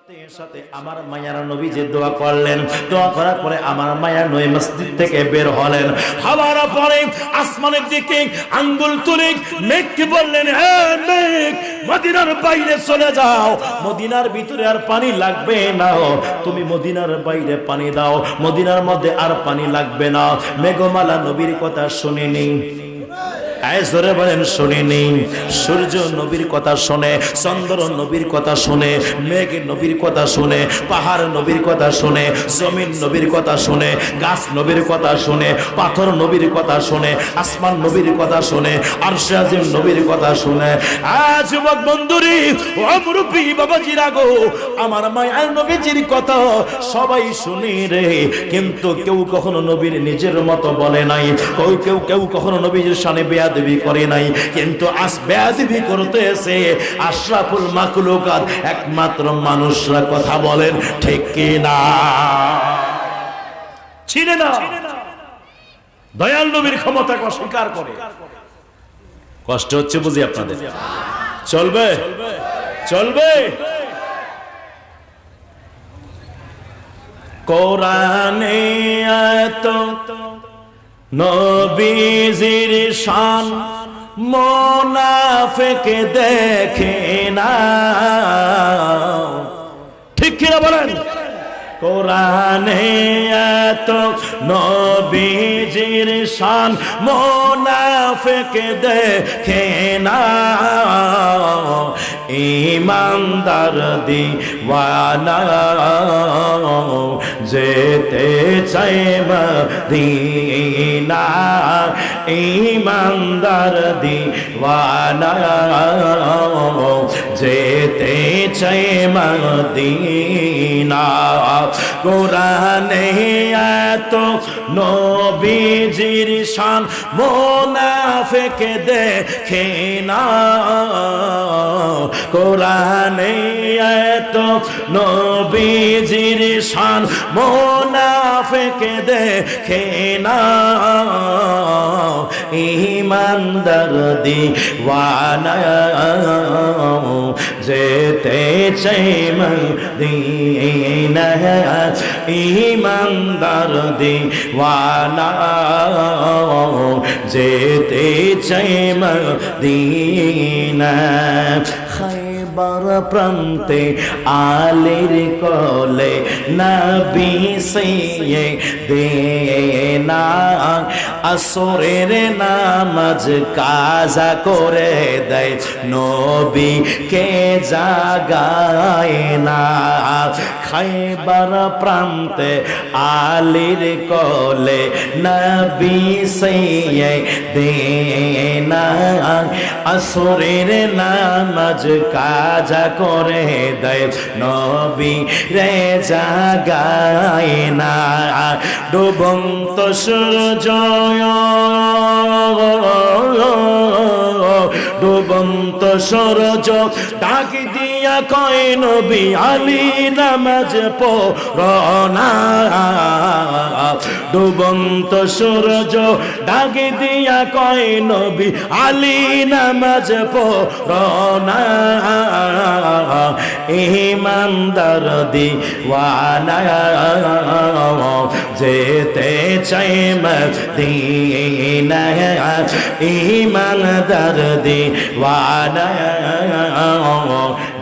সাথে সাথে আমার মায়ার নবী যে দোয়া করলেন, দোয়া করার পরে আমার মায়ার নবী মসজিদ থেকে বের হলেন। হওয়ার পরে আসমানের দিকে আঙ্গুল তুলে মেঘকে বললেন, হে মেঘ, মদিনার বাইরে চলে যাও, মদিনার ভিতরে আর পানি লাগবে না, তুমি মদিনার বাইরে পানি দাও, মদিনার মধ্যে আর পানি লাগবে না। মেঘমালা নবীর কথা শুনেনি, জোরে বলেন শুনিনি। সূর্য নবীর কথা শুনে, চন্দ্র নবীর কথা শুনে, মেঘ নবীর কথা শুনে, পাহাড় নবীর কথা শুনে, জমিন নবীর কথা শুনে, গাছ নবীর কথা শুনে, পাথর নবীর কথা শুনে, আসমান নবীর কথা শুনে, আরশে আজিম নবীর কথা শুনে। যুবক বন্ধুরি, ও মুরব্বি বাবাজিরা গো, আমার মায়ার নবীজির কথা সবাই শুনি রে, কিন্তু কেউ কখনো নবীর নিজের মতো বলে নাই, কেউ কখনো নবীর শানে বেয়াদবি করে নাই, কিন্তু আজ বেয়াদবি করতেছে আশরাফুল মাখলুকাত, একমাত্র মানুষরা। কথা বলেন ঠিক কি না? ছিনে না, দয়াল নবীর ক্ষমতাকে অস্বীকার করে। কষ্ট হচ্ছে বুঝি আপনাদের? চলবে চলবে। কোরআনে এত নবীজির শান মুনাফিক দেখে না, ঠিক কিনা বলেন? কোরআনে এত নবীজির শান মুনাফিক দেখে না, ইমানদার দিওয়ানা যেতে চায় মদিনা, ইমানদার দিওয়ানা যেতে চায় মদিনা। কোরআনে এত নবীজির শান মুনাফিক দেখে না, কোরআনে এত নবীজির শান মুনাফিক দেখে না, ইমানদার দিওয়ানা যেতে চায় মদিনা, ইমানদার দিওয়ানা যেতে চায় মদিনা। খাইবার প্রান্তে আলীর কোলে নবী সিয়ে দেনা, আসরের নামাজ কাজা করে দেয়, নবী কে জাগায় না। খাইবার প্রান্তে আলীর কোলে নবী সিয়ে দেনা, আসরের নামাজ কাজা করে দেয়, নবী রে জাগায় না। ডুবন্ত সূর্য, ডুবন্ত সূর্য ডাক দিয়া কয়, নবী আলী নামাজ পড়না। ডুবন্ত সূর্য ডাক দিয়া কয়, নবী আলী নামাজ পড়না, ইমানদার দিওয়ানা যেতে চায় মদিনা, ইমানদার দিওয়ানা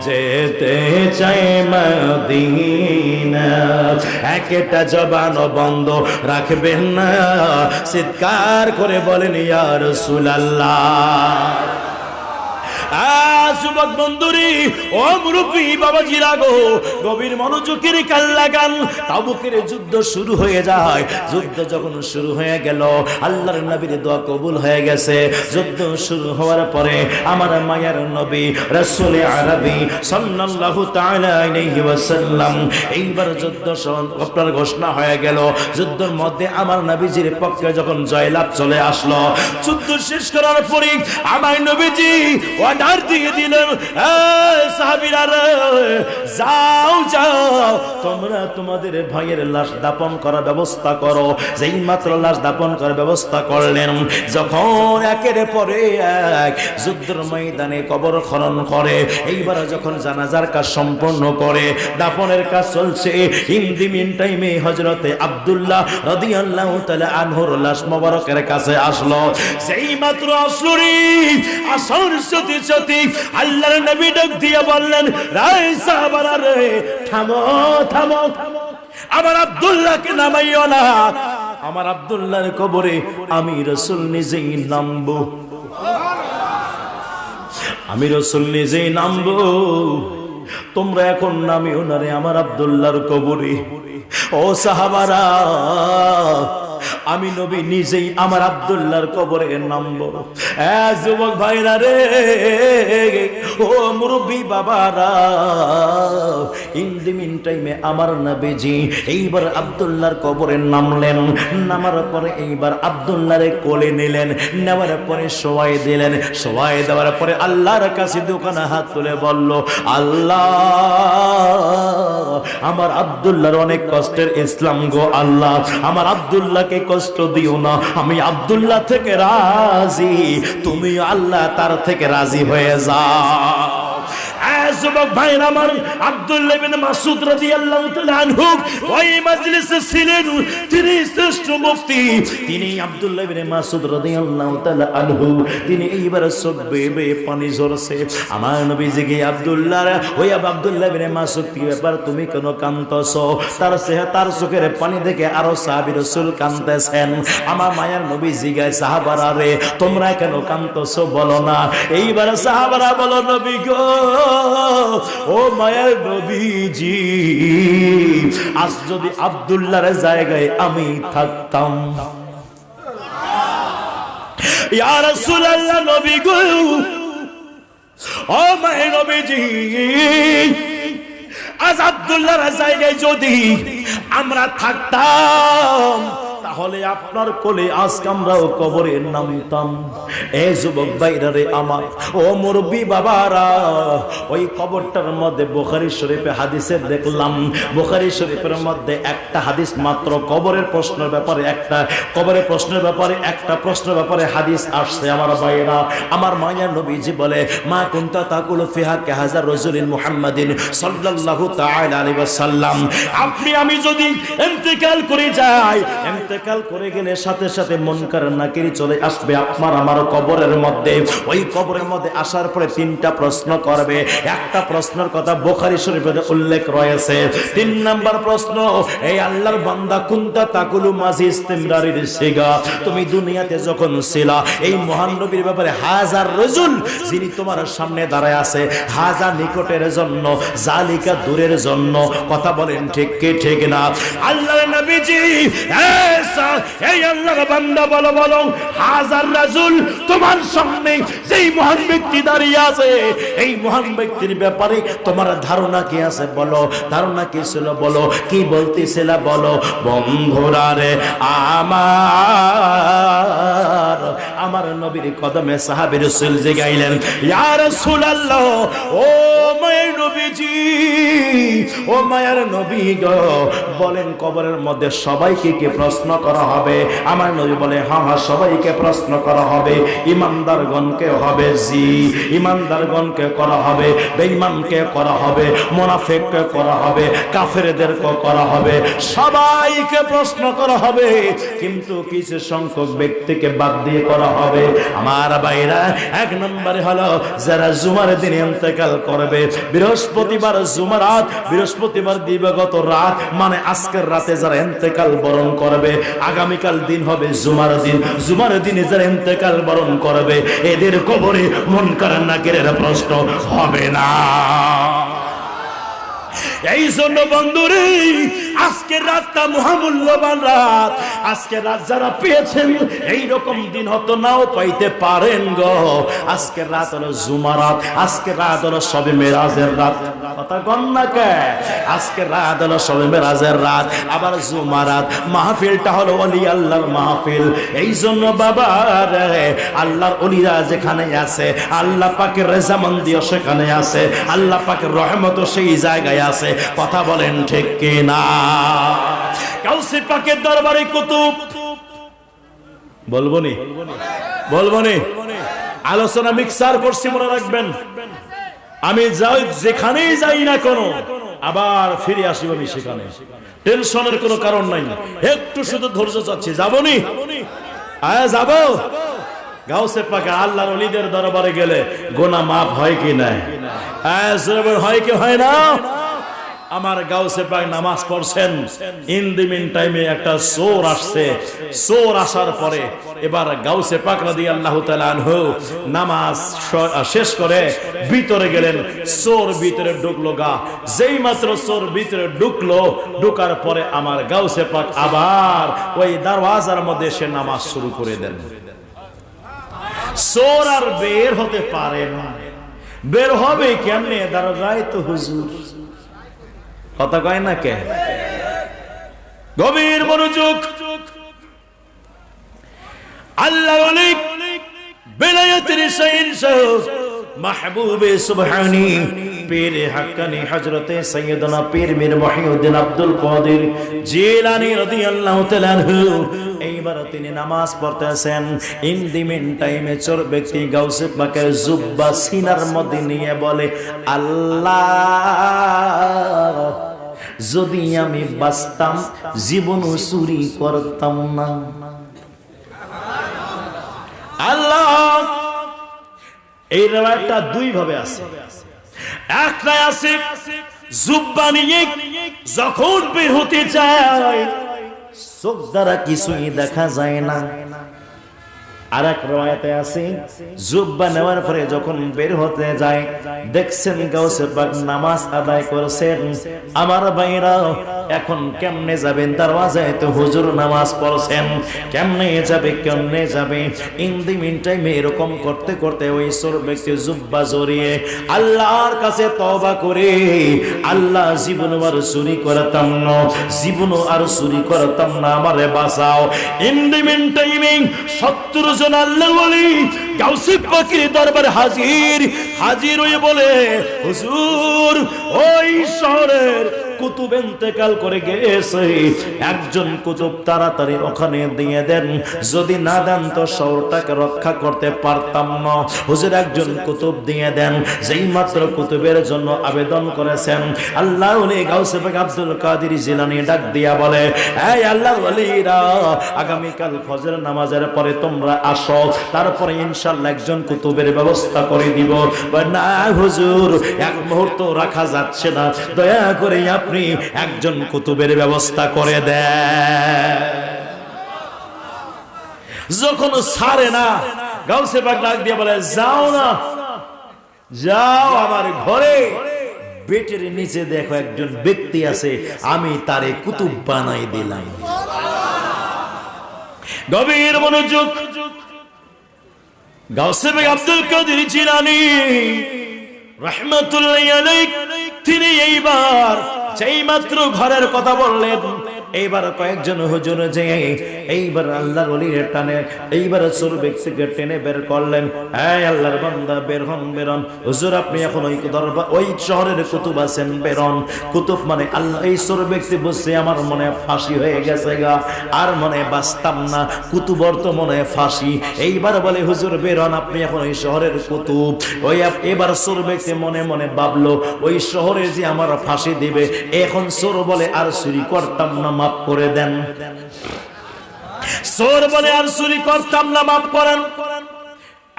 যেতে চায় মদিনা। একটা জবান বন্ধ রাখবেন না, চিৎকার করে বলেন ইয়া রাসূলুল্লাহ। যুবক বন্ধুরি, ও মুরব্বি বাবাজিরা গো, গভীর মনোযোগের কান লাগান। তাবুকের যুদ্ধ শুরু হয়ে যায়। যুদ্ধ যখন শুরু হয়ে গেল, আল্লাহর নবীর দোয়া কবুল হয়ে গেছে। যুদ্ধ শুরু হওয়ার পরে আমার মায়ার নবী রাসূলে আরবি সাল্লাল্লাহু তাআলা আলাইহি ওয়াসাল্লাম এইবার যুদ্ধ আপনার ঘোষণা হয়ে গেল। যুদ্ধের মধ্যে আমার নবীজির পক্ষে যখন জয়লাভ চলে আসলো, যুদ্ধ শেষ করার পরে আমার নবীজি অর্ডার দিয়ে দিলেন, সাহাবীরা যাও যাও, তোমরা তোমাদের ভাইয়ের লাশ দাপন করার ব্যবস্থা করো। যেই মাত্র লাশ দাপন করার ব্যবস্থা করলেন, যখন একের পরে এক যুদ্ধের ময়দানে কবর খনন করে, এইবার যখন জানাজার কাজ সম্পন্ন করে, দাপনের কাজ চলছে, ইন দি মিন টাইমে হযরতে আব্দুল্লাহ রাদিয়াল্লাহু তাআলা আনহুর লাশ মোবারকের কাছে আসলো। সেই মাত্র আসলো রে, আসার সাথে সাথে আল্লাহর নবী ডাক দিয়ে বললেন, রাই সাহাবারা রে, থামো থামো, আমার আব্দুল্লাহকে নামাইও না, আমার আব্দুল্লাহর কবরে আমি রাসূল নিজেই নামবো, আমি রাসূল নিজেই নামবো, তোমরা এখন নামিও না রে আমার আব্দুল্লাহর কবরে। ও সাহাবারা, আমি নবী নিজেই আমার আব্দুল্লাহর কবরে নামবো। যুবক ভাইরা রে, ও মুরব্বী বাবারা, ইন দি মিন টাইমে আমার নবীজি এইবার আব্দুল্লাহর কবরে নামলেন। নামার পরে এইবার আব্দুল্লাহরে কোলে নিলেন, নেওয়ার পরে শোয়াই দিলেন। শোয়াই দেওয়ার পরে আল্লাহর কাছে দুখানা হাত তুলে বলল, আল্লাহ, আমার আব্দুল্লাহর অনেক কষ্টের ইসলাম গো আল্লাহ, আমার আব্দুল্লাহকে কষ্ট দিও না, আমি আব্দুল্লাহ থেকে রাজি, তুমি আল্লাহ তার থেকে রাজি হয়ে যাও। যুবক ভাইরা আমার, আব্দুল্লাহ ইবনে মাসউদ রাদিয়াল্লাহু তাআলা আনহু ওই মজলিসে ছিলেন, তিনি শ্রেষ্ঠ মুফতি, তিনি আব্দুল্লাহ ইবনে মাসউদ রাদিয়াল্লাহু তাআলা আনহু, তিনি এইবার সবে পানি ঝরছে। আমার নবীজি কে আব্দুল্লাহ, ওই আব্দুল্লাহ ইবনে মাসউদ, কি ব্যাপার, তুমি কেন কাঁদতেছো? তার চোখের পানি দেখে আরো সাহাবী রাসূল কাঁদতেছেন। আমার মায়ার নবী জিগায়, সাহাবারা রে, তোমরা কেন কাঁদতেছো বলো না? এইবার সাহাবারা বলো, নবী গো, ও মায়ার নবীজি, আজ যদি আব্দুল্লাহর জায়গায় আমি থাকতাম, ইয়া রাসূলুল্লাহ, নবী গো, ও মায়ার নবীজি, আজ আব্দুল্লাহর জায়গায় যদি আমরা থাকতাম, তাহলে আপনার কোলে আজকে আমরাও কবরে নামতাম। এ যুবক ভাইরা রে আমার, ও মুরব্বী বাবারা, ওই কবরটার মধ্যে বুখারী শরীফে হাদিসে দেখলাম, বুখারী শরীফের মধ্যে একটা হাদিস মাত্র কবরের প্রশ্নের ব্যাপারে, একটা কবরের প্রশ্নের ব্যাপারে, একটা প্রশ্নের ব্যাপারে হাদিস আসছে। আমার ভাইরা, আমার মায়া নবীজি বলে, মা কুনতা তাকুলু ফিহা কাহাজা রাজুলিন মুহাম্মাদিন সাল্লাল্লাহু তাআলা আলাইহি ওয়াসাল্লাম, আপনি আমি যদি ইন্তেকাল করে যাই, ইন্তেকাল করে গেলে সাথে সাথে মুনকার নাকির চলে আসবে আপনার আমার কবরের মধ্যে। ওই কবরের মধ্যে আসার পরে তিনটা প্রশ্ন করবে। একটা প্রশ্নের কথা বুখারী শরীফে উল্লেখ রয়েছে। 3 নাম্বার প্রশ্ন, এই আল্লাহর বান্দা, কুনতা তাকুলু মাজি ইস্তিমরারির সিগা, তুমি দুনিয়াতে যখন ছিলা, এই মহান নবীর ব্যাপারে হাজার রাজুল যিনি তোমার সামনে দাঁড়ায় আছে, হাজার নিকটের জন্য, জালিকা দূরের জন্য, কথা বলেন ঠিক কি ঠিক না? আল্লাহর নবীজি, এই আল্লাহর বান্দা বলো বলো, হাজার রাসূল তোমার সামনে যেই মহান ব্যক্তি দাঁড়িয়ে আছে, এই মহান ব্যক্তির ব্যাপারে তোমার ধারণা কি আছে বলো, ধারণা কি ছিল বলো, কি বলতেছিল বলো। বন্ধুরা রে আমার, আমার নবীর কদমে সাহাবী রাসূল জিগাইলেন, ইয়া রাসূলুল্লাহ, ও মায়ের নবীজি, ও মায়ের নবী গো, বলেন কবরের মধ্যে সবাইকে কি প্রশ্ন করা হবে? আমার নবী বলে, হ্যাঁ হ্যাঁ, সবাইকে প্রশ্ন করা হবে। ইমানদারগণকে হবে, জি, ইমানদারগণকে করা হবে, বেঈমানকে করা হবে, মুনাফিককে করা হবে, কাফেরদেরকে করা হবে, সবাইকে প্রশ্ন করা হবে, কিন্তু কিছু সংখ্যক ব্যক্তিকে বাদ দিয়ে করা হবে। আমার ভাইরা, 1 নম্বরে হলো যারা জুমার দিনে ইন্তেকাল করবে, বৃহস্পতিবার জুমারাত, বৃহস্পতিবার দিবাগত রাত, মানে আজকের রাতে যারা ইন্তেকাল বরণ করবে, আগামীকাল দিন হবে জুমার দিন, জুমার দিনে যারা ইন্তেকাল বরণ করবে, এদের কবরে মুনকার নাকিরের প্রশ্ন হবে না। এই জন্য বন্ধুরে, আজকের রাতটা মহামূল্যবান রাত। আজকের রাত যারা পেয়েছেন এই রকম দিন হয়তো নাও পাইতে পারেন গো। আজকের রাত হলো জুমার রাত, আজকের রাত হলো শবে মেরাজের রাত। কথা কন না কে? আজকের রাত হলো শবে মেরাজের রাত, আবার জুমার রাত। মাহফিলটা হলো ওলি আল্লাহর মাহফিল। এই জন্য বাবা রে, আল্লাহর ওলিরা যেখানে আছে, আল্লাহ পাকের রেজামন্দিও সেখানে আছে, আল্লাহ পাকের রহমতও সেই জায়গায় আছে। কথা বলেন ঠিক কি না? গাউসে পাকের দরবারে কুতুব বলবো নি, বলবো নি। আলোচনা মিক্সার করছি, মনে রাখবেন। আমি যাই যেখানেই যাই না কেন, আবার ফিরে আসিব আমি সেখানে। টেনশনের কোনো কারণ নাই, একটু শুধু ধৈর্য চাচ্ছি। যাবো নি? যাবো। গাউসে পাকে আল্লাহর ওলিদের দরবারে গেলে গোনা মাফ হয় কি না? হয় কি হয় না? আমার গাউসে পাক নামাজ পড়ছেন। ইন দি মিন টাইমে একটা চোর আসছে। চোর আসার পরে এবার গাউসে পাক রাদিয়াল্লাহু তাআলা আনহু নামাজ শেষ করে ভিতরে গেলেন। চোর ভিতরে ঢুকলো গা। যেই মাত্র চোর ভিতরে ঢুকলো, ঢুকার পরে আমার গাউসে পাক আবার ওই দরওয়াজার মধ্যে সে নামাজ শুরু করে দেন। চোর আর বের হতে পারে না। বের হবে কেমনে? দরজায় তো হুজুর। কথা কয় না কে? গভীর মনোযোগ। আল্লাহ অনেক বেলায়েতের শাহ মাহবুবে সুবহানী পীর হাক্কানি হযরতে সাইয়্যিদনা পীর মীর মুহিউদ্দিন আব্দুল কাদের জিলানী রাদিয়াল্লাহু তাআলা আনহু এইবার তিনি নামাজ পড়তেছেন। ইন দি মিন টাইমে চোর ব্যক্তি গাউসে পাকের জুব্বা সিনার মধ্যে নিয়ে বলে, আল্লাহ যদি আমি বাঁচতাম জীবনও চুরি করতাম না। আল্লাহ। এই রায়টা দুই ভাবে আছে। একটা আছে জুব্বা নিয়ে যখন বের হতে চায় চোখ দ্বারা কিছুই দেখা যায় না। আর এক রায়তে আছে জুব্বা নেওয়ার পরে যখন বের হতে যায় দেখছেন গাউসে পাক নামাজ আদায় করছেন। আমার ভাইরা এখন কেমনে যাবেন? দরওয়াজায় তো হুজুর নামাজ পড়ছেন, কেমনে যাবে? কেমনে যাবে? ইন দি মিন টাইমে এরকম করতে করতে ওই চোর ব্যক্তি জুব্বা জড়িয়ে আল্লাহর কাছে তওবা করে, আল্লাহ জীবনও আর চুরি করতাম না, জীবনও আর চুরি করতাম না, আমারে বাঁচাও। ইন দি মিন টাইমে 70 জন আল্লাহর ওলি গাউসে পাকের দরবারে হাজির হয়ে বলে, হুজুর ওই শহরের কুতুব ইন্তেকাল করে গেছে, একজন কুতুব তাড়াতাড়ি ওখানে দিয়ে দেন, যদি না দেন তো শহরটাকে রক্ষা করতে পারতাম না। হুজুর একজন কুতুব দিয়ে দেন। যেই মাত্র কুতুবের জন্য আবেদন করেছেন, আল্লাহর ওলি গাউসে পাক আব্দুল কাদের জিলানী ডাক দিয়া বলে, এই আল্লাহর ওলিরা, আগামীকাল ফজর নামাজের পরে তোমরা আসো, তারপরে ইনশাআল্লাহ একজন কুতুবের ব্যবস্থা করে দিব। না হুজুর, এক মুহূর্ত রাখা যাচ্ছে না, দয়া করে আপনি একজন কুতুবের ব্যবস্থা করে দেন। যখন ছাড়ে না, গাউসে পাক ডাক দিয়ে বলে, যাও না, যাও আমার ঘরে, বেটের নিচে দেখো একজন ব্যক্তি আছে, আমি তারে কুতুব বানাই দিলাম। গভীর মনোযোগ। গাউসে পাক আব্দুল কাদের জিলানী রাহমাতুল্লাহি আলাইহি তিনি এইবার যেই মাত্র ঘরের কথা বললেন, এইবার কয়েকজন হুজুর যে এইবার আল্লাহর ওলির টানে এইবার চোর ব্যক্তিকে টেনে বের করলেন। এই আল্লাহর বান্দা, বের হন, বের হন। হুজুর আপনি এখন ওই দরবার ওই শহরের কুতুব আছেন, বের হন। কুতুব মানে আল্লাহ। এই চোর ব্যক্তি বলছে, আমার মনে ফাঁসি হয়ে গেছে গা, আর মনে বাঁচতাম না, কুতুবর তো মনে ফাঁসি। এইবার বলে, হুজুর বের হন, আপনি এখন ওই শহরের কুতুব। ওই এবার চোর ব্যক্তি মনে মনে ভাবলো, ওই শহরে যে আমার ফাঁসি দিবে। এখন চোর বলে, আর চুরি করতাম না, মাফ করে দেন। চোর বলে, আর চুরি করতাম না, মাফ করেন।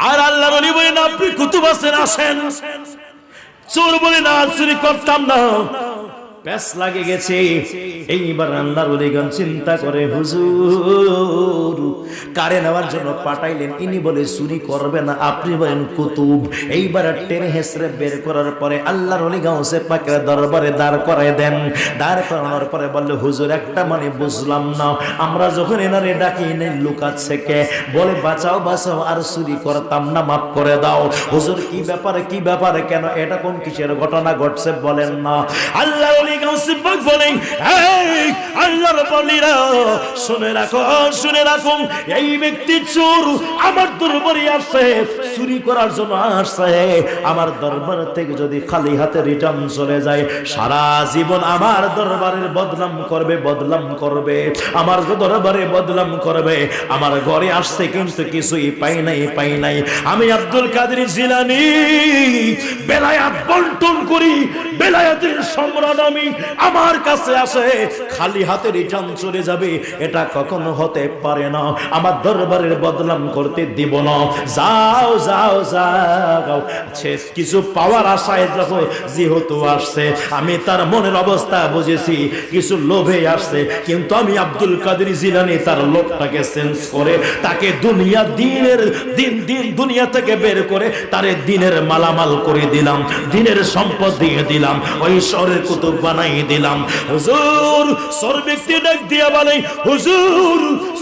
আর আল্লাহর ওলি বলেন, আপনি কুতুব আছেন, আসেন। চোর বলে, না চুরি করতাম না, প্যাস লাগে গেছে। এইবার আল্লাহর ওলিগণ চিন্তা করে, হুজুর কারে নেওয়ার জন্য পাঠাইলেন? ইনি বলে চুরি করবে না, আপনি বলেন কুতুব। এইবার টেনে হেসড়ে বের করার পরে আল্লাহর ওলি গাউসে পাকের দরবারে দাঁড় করায় দেন। দাঁড় করানোর পরে বলল, হুজুর একটা মানে বুঝলাম না, আমরা যখন এনারে ডাকি এনে লুকাচ্ছে কে? বলে বাঁচাও বাঁচাও, আর চুরি করতাম না, মাফ করে দাও। হুজুর কি ব্যাপারে, কি ব্যাপারে, কেন, এটা কোন কিসের ঘটনা ঘটছে বলেন না। আল্লাহর ওলি গাউসে পাক বলেন, এই আল্লাহর ওলিরা শুনে রাখো, শুনে রাখো, এই ব্যক্তি চোর আমার দরবারে আসছে, চুরি করার জন্য আসছে। আমার দরবার থেকে যদি খালি হাতে রিটার্ন চলে যায়, সারা জীবন আমার দরবারের বদনাম করবে, বদনাম করবে, আমার দরবারে বদনাম করবে। আমার ঘরে আসছে কিন্তু কিছুই পাই নাই, পাই নাই। আমি আব্দুল কাদের জিলানী বেলায়াত বন্টন করি, বেলায়াতের সম্রাট আমি, আমার কাছে আসে খালি হাতে রিটার্ন চলে যাবে, এটা কখনো হতে পারে না। আমার দরবারের বদনাম করতে দিব না। যাও যাও যাও, কিছু পাওয়ার আশায় যখন যেহেতু আসছে, আমি তার মনের অবস্থা বুঝেছি, কিছু লোভে আসছে, কিন্তু আমি আব্দুল কাদের জিলানী তার লোভটাকে চেঞ্জ করে তাকে দুনিয়া দিনের দিন দিন দুনিয়া থেকে বের করে তারে দিনের মালামাল করে দিলাম, দিনের সম্পদ দিয়ে দিলাম, ওই শহরের কুতুব বানাই দিলাম। হুজুর সর ব্যক্তি ডাক দিয়ে বলে, হুজুর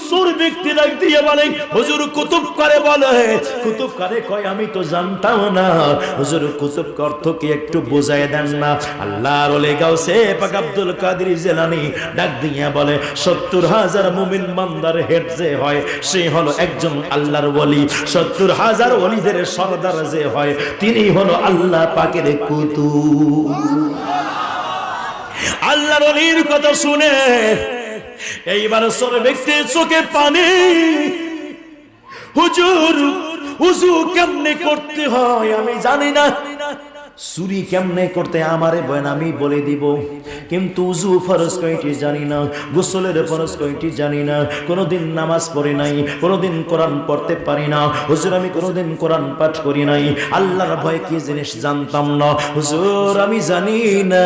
সর ব্যক্তি ডাক দিয়ে বলে, হুজুর কুতুব করে বলে, কুতুব করে কয় আমি তো জানতাম না। হুজুর কুতুব অর্থ কি একটু বুঝায় দেন না? আল্লাহর ওলি গাউসে পাক আব্দুল কাদের জিলানী ডাক দিয়ে বলে, ৭০,০০০ মুমিন বান্দার হেড যে হয় সে হলো একজন আল্লাহর ওলি, ৭০,০০০ ওলিদের সরদার যে হয় তিনি হলো আল্লাহ পাকের কুতুব। আল্লাহর ওলির কথা শুনে এইবার সর ব্যক্তির চোখে পানি। হুজুর উযু কেমনে করতে হয় আমি জানি না, চুরি কেমনে করতে আমারে বলেন, আমি বলে দিব, কিন্তু উযু ফরজ কয়টি জানি না, গোসলের ফরজ কয়টি জানি না, কোনোদিন নামাজ পড়ি নাই, কোনোদিন কোরআন পড়তে পারি না। হুজুর আমি কোনোদিন কোরআন পাঠ করি নাই, আল্লাহর ভয় কি জিনিস জানতাম না। হুজুর আমি জানি না,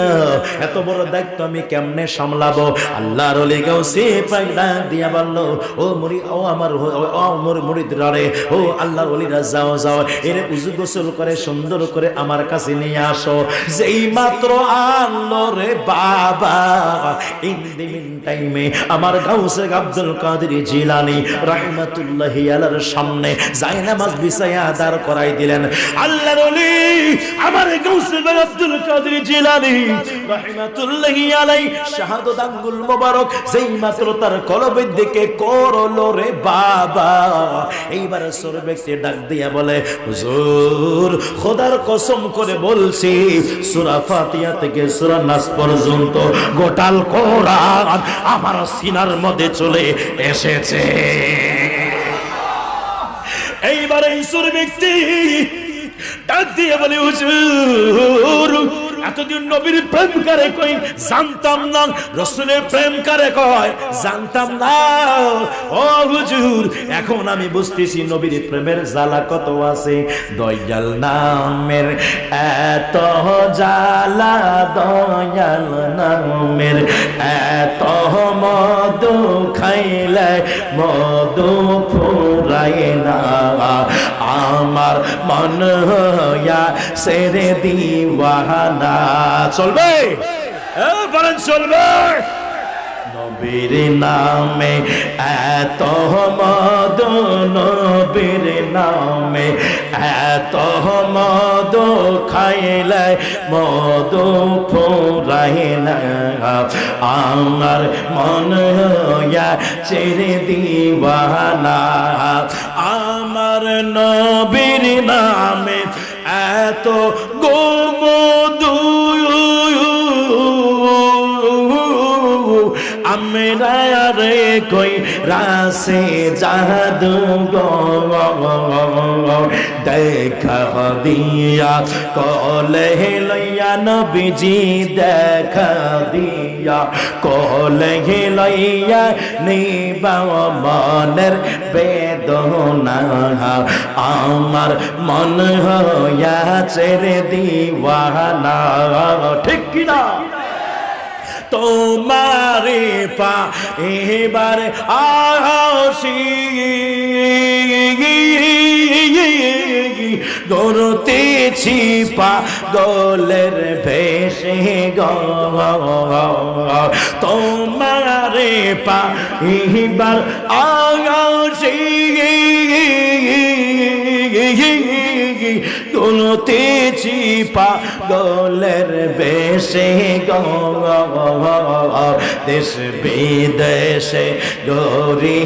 এত বড় দায়িত্ব আমি কেমনে সামলাবো? আল্লাহর ওলি গাউসে পাক ডাক দিয়া বলল, ও মুরিদ, ও আমার মুরিদরা রে, ও আল্লাহর ওলিরা, যাও যাও, এর উযু গোসল করে সুন্দর করে আমার কাছে নিয়ে আসো। যেই মাত্র আনলো রে বাবা, ইন দি মিন টাইমে আমার গাউসে আব্দুল কাদের জিলানী রাহমাতুল্লাহি আলাইহির সামনে জায়নামাজ বিছায়া দাঁড় করাই দিলেন। আল্লাহর ওলি আমার গাউসে আব্দুল কাদের জিলানী রাহমাতুল্লাহি আলাইহি শাহাদাত আঙ্গুল মোবারক যেই মাত্র তার কলবের দিকে করলো রে বাবা, এইবার সর ব্যক্তি ডাক দিয়া বলে, হুজুর খোদার কসম করে বলছি, সূরা ফাতিহা থেকে সূরা নাস পর্যন্ত গোটাল কোরআন আমার সিনার মধ্যে চলে এসেছে। এইবার এই সূর ব্যক্তি ডাক দিয়ে বলে, হুজুর এতদিন নবীর প্রেম কারে কই জানতাম না, রাসূলের প্রেম কারে কয় জানতাম না। ও হুজুর এখন আমি বুঝতেছি নবীর প্রেমের জ্বালা কত আছে। দয়াল নামের এত জ্বালা, দয়াল নামের এত মধু খাইলে মধু ফুরায় না, আমার মন হইয়া সেরে দিওয়ানা। চলবে বলেন চলবে। নবীর নামে এত মধু, নবীর নামে এত মধু খাইলে মধু ফুরায় না, আমার মন হইয়া ছেড়ে দিওয়ানা। আমার নবীর নামে এত গোমধু আমরা রে কই রাসে জাদু দেখা দিয়া কলে লইয়া নবীজি, দেখা দিয়া কলে লইয়া নিবা মনের বেদনা, আমার মন হইয়া ছেড়ে দিওয়ানা। ঠিক কিনা? তোমারে পা এবার আসি গড়তেছি পাগলের ভেসে গো তোমারে পা এবার আসি গড়তেছি পাগলের ভেসে গো দেশ বিদেশে গরি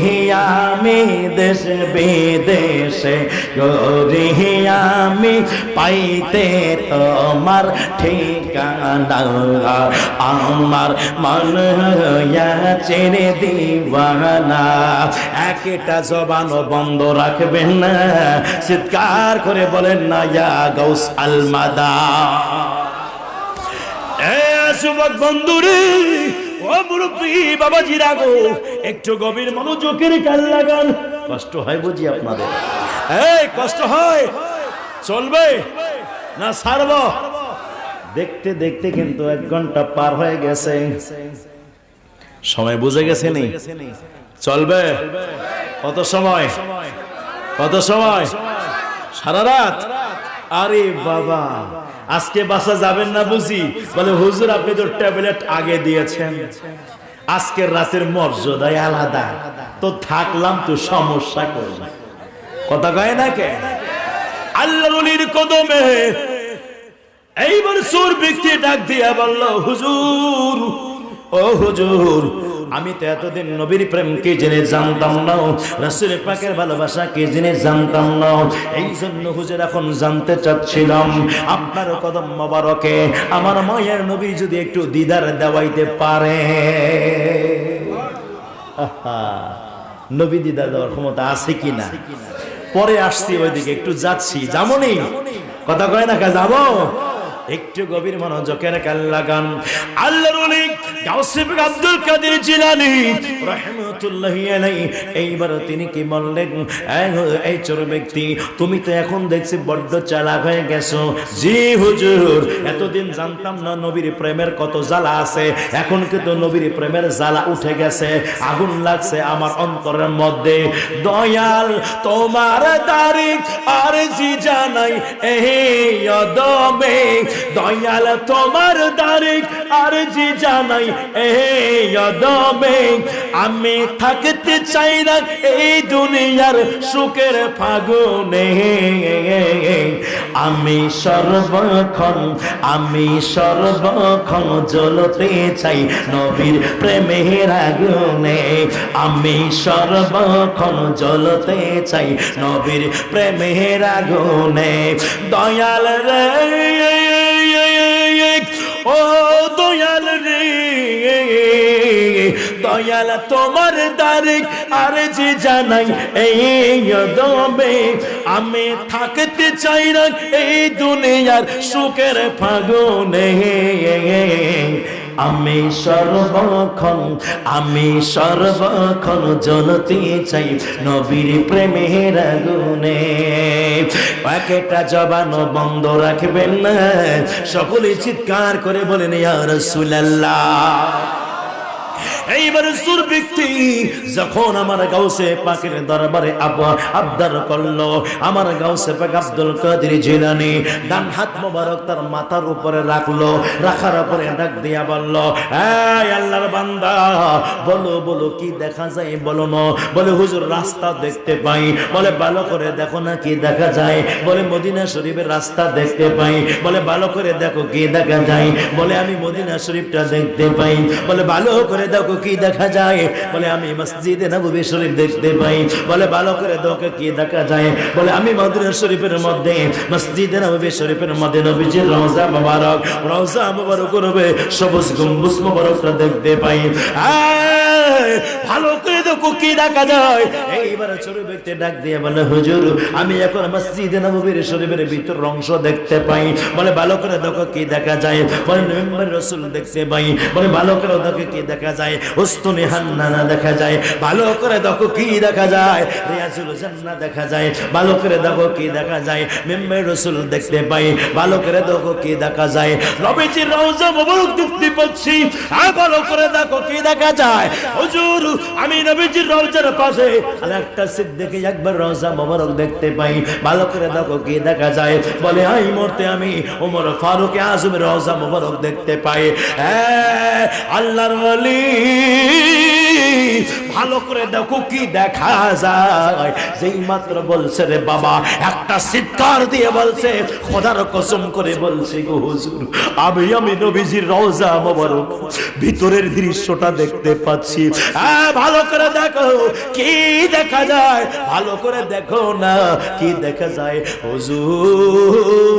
আমি দেশ বিদেশে গরি আমি পাইতে তোমার ঠিকানা আমার মন চেনে দিওয়ানা একটা জবান বন্ধ রাখবেন না চিৎকার করে বলেন না ইয়া গাউস আল মাদা যুবক বন্ধুরে ও মুরব্বী বাবাজি রাগো একটু গভীর মনোযোগের কান লাগান কষ্ট হয় বুঝি আপনাদের এই কষ্ট হয় চলবে না ছাড়ব দেখতে দেখতে কিন্তু 1 ঘন্টা পার হয়ে গেছে সময় বুঝে গেছে নি চলবে কত সময় সারা রাত আরে বাবা আজকে বাসা যাবেন না বুঝি বলে হুজুর আপনি তো ট্যাবলেট আগে দিয়েছেন আজকের রাতের মর্যাদাই আলাদা তো থাকলাম তো সমস্যা করবে কথা কয় না কে আল্লাহর ওলির কদমে এইবার সুর ব্যক্তি ডাক দিয়া বলল হুজুর ও হুজুর আমি তো এতদিন নবীর প্রেম কে জেনে জানতাম না রাসূল পাকের ভালোবাসা কে জেনে জানতাম না এই জন্য হুজুর এখন জানতে চাচ্ছিলাম আপনার কদম মোবারকে আমার মায়ের নবী যদি একটু দিদার দেওয়াইতে পারে নবী দিদার দেওয়ার ক্ষমতা আছে কিনা পরে আসছি ওইদিকে একটু যাচ্ছি যামনি কথা কয় না যাবো একটু গভীর মনোযোগের কান লাগান আল্লাহর ওলি গাউসে পাক আব্দুল কাদের জিলানী রাহমাতুল্লাহি আলাইহি এইবার তিনি কি বললেন এই চোর ব্যক্তি তুমি তো এখন দেখছি বড্ড চালাক হয়ে গেছো জি হুজুর এতদিন জানতাম না নবীর প্রেমের কত জ্বালা আছে এখন কিন্তু নবীর প্রেমের জ্বালা উঠে গেছে আগুন লাগছে আমার অন্তরের মধ্যে দয়াল তোমার তারিখ আর জি জানাই এই অদমে দয়াল তোমার তারিখ আর জি জানাই এই অদমে আমি থাকতে চাই না এই দুনিয়ার সুখের ফাগুনে আমি সর্বক্ষণ জ্বলতে চাই নবীর প্রেমের আগুনে আমি সর্বক্ষণ জ্বলতে চাই নবীর প্রেমের আগুনে দয়াল রে ও দয়াল রে দয়াল তোমার তারিখ আর যে জানাই এই দমে আমি থাকতে চাই না এই দুনিয়ার সুখের ফাগুনে আমি সর্বক্ষণ জ্বলতে চাই নবীর প্রেমের আগুনে একটা জবান বন্ধ রাখবেন না সকলে চিৎকার করে বলেন ইয়া রাসূলুল্লাহ এইবার সুর ব্যক্তি যখন আমার গাউসে পাকের দরবারে আবদার করলো আমার গাউসে পাক আব্দুল কাদের জিলানী ডান হাত মোবারক তার মাথার উপরে রাখলো রাখার পরে ডাক দিয়া বলল এই আল্লাহর বান্দা বলো কি দেখা যায় বলো না বলে হুজুর রাস্তা দেখতে পাই বলে ভালো করে দেখো না কি দেখা যায় বলে মদিনা শরীফের রাস্তা দেখতে পাই বলে ভালো করে দেখো কি দেখা যায় বলে আমি মদিনা শরীফটা দেখতে পাই বলে ভালো করে দেখো কি দেখা যায় বলে আমি মসজিদে নববী শরীফ দেখতে পাই বলে ভালো করে দেখো কি দেখা যায় বলে আমি মদিনা শরীফের মধ্যে মসজিদে নববী শরীফের মধ্যে নবীজির রওজা মোবারক করবে সবুজ গম্বুজ মোবারকটা দেখতে পাই ভালো করে দেখো কি দেখা যায়। এইবার ছোট ব্যক্তি ডাক দিয়ে বলে হুজুর আমি এখন মসজিদে নববীর শরীফের ভিতর অংশ দেখতে পাই। বলে ভালো করে দেখো কি দেখা যায়। বলে নবীর রাসূল দেখতে পাই। বলে ভালো করে দেখো কি দেখা যায়। উস্তুনি হান্নানা দেখা যায়। ভালো করে দেখো কি দেখা যায়। রিয়াজুল জান্নাহ দেখা যায়। ভালো করে দেখো কি দেখা যায়। মিম্বর রাসূল দেখতে পাই। ভালো করে দেখো কি দেখা যায়। নবীজির রওজা মোবারক দেখতে পাচ্ছি। আর ভালো করে দেখো কি দেখা যায়। হুজুর আমি নবীজির রওজার পাশে আরেকটা সিদ্দিক আকবর রওজা মোবারক দেখতে পাই। ভালো করে দেখো কি দেখা যায়। বলে এই মুহূর্তে আমি ওমর ফারুক আজমের রওজা মোবারক দেখতে পাই। আল্লাহর ওলি ভালো করে দেখো কি দেখা যায়। যেই মাত্র বলছে রে বাবা একটা চিৎকার দিয়ে বলছে খোদার কসম করে বলছি গো হুজুর আমি নবীজির রওজা মোবারক ভিতরের দৃশ্যটা দেখতে পাচ্ছি। ভালো করে দেখো কি দেখা যায়। ভালো করে দেখো না কি দেখা যায়। হুজুর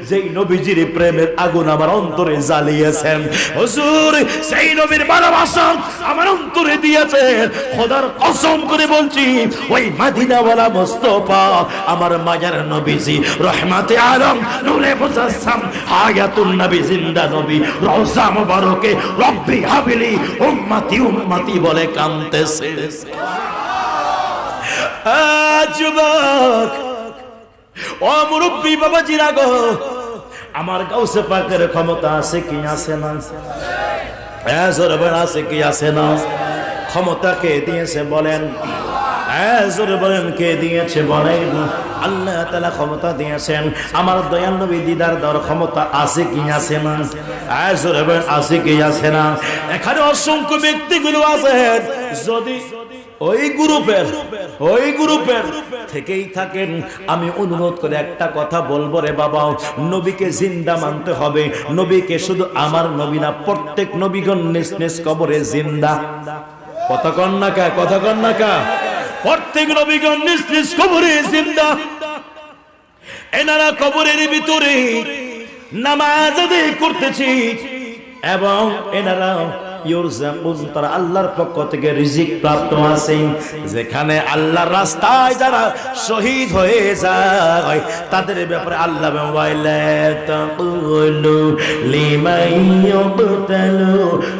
যেই নবীজির প্রেমের আগুন আমার অন্তরে জ্বালিয়েছেন, হুজুর সেই নবীর ভালোবাসা আমার অন্তরে দিয়েছেন। খোদার কসম করে বলছি ওই মদিনাওয়ালা মুস্তাফা আমার মায়ার নবীজি রহমাতে আলম নূরে মুজাসসাম হায়াতুন নবী জিন্দা নবী রওজা মুবারকে রব্বি হাবিলি উম্মতি উম্মতি বলে কাঁদতেছে। যুবক ও মুরব্বি বাবাজিরা গো, আমার গাউসে পাকের ক্ষমতা আছে কি আছে না? আছে কি আছে না? ক্ষমতা কে দিয়েছে বলেন? জোরে বলেন কে দিয়েছে বলেন? আল্লাহ তাআলা ক্ষমতা দিয়েছেন। আমার দয়াল নবী দিদার দেওয়ার ক্ষমতা আছে কি আছে না? জোরে বলেন আছে কি আছে না? এখানে অসংখ্য ব্যক্তিগুলো আছেন, যদি ওই গ্রুপের থেকেই থাকেন আমি অনুরোধ করে একটা কথা বলবো রে বাবা, নবীকে জিন্দা মানতে হবে। নবীকে শুধু আমার নবী না, প্রত্যেক নবীগণ নিজ নিজ কবরে জিন্দা। কথা কন না কা প্রত্যেক নবীগণ নিজ নিজ কবরে জিন্দা। এনারা কবরের ভিতরে নামাজ আদায় করতেছি এবং এনারা তারা আল্লাহর পক্ষ থেকে রিজিক প্রাপ্ত আছে। যেখানে আল্লাহর রাস্তায় যারা শহীদ হয়ে যায় তাদের ব্যাপারে আল্লাহ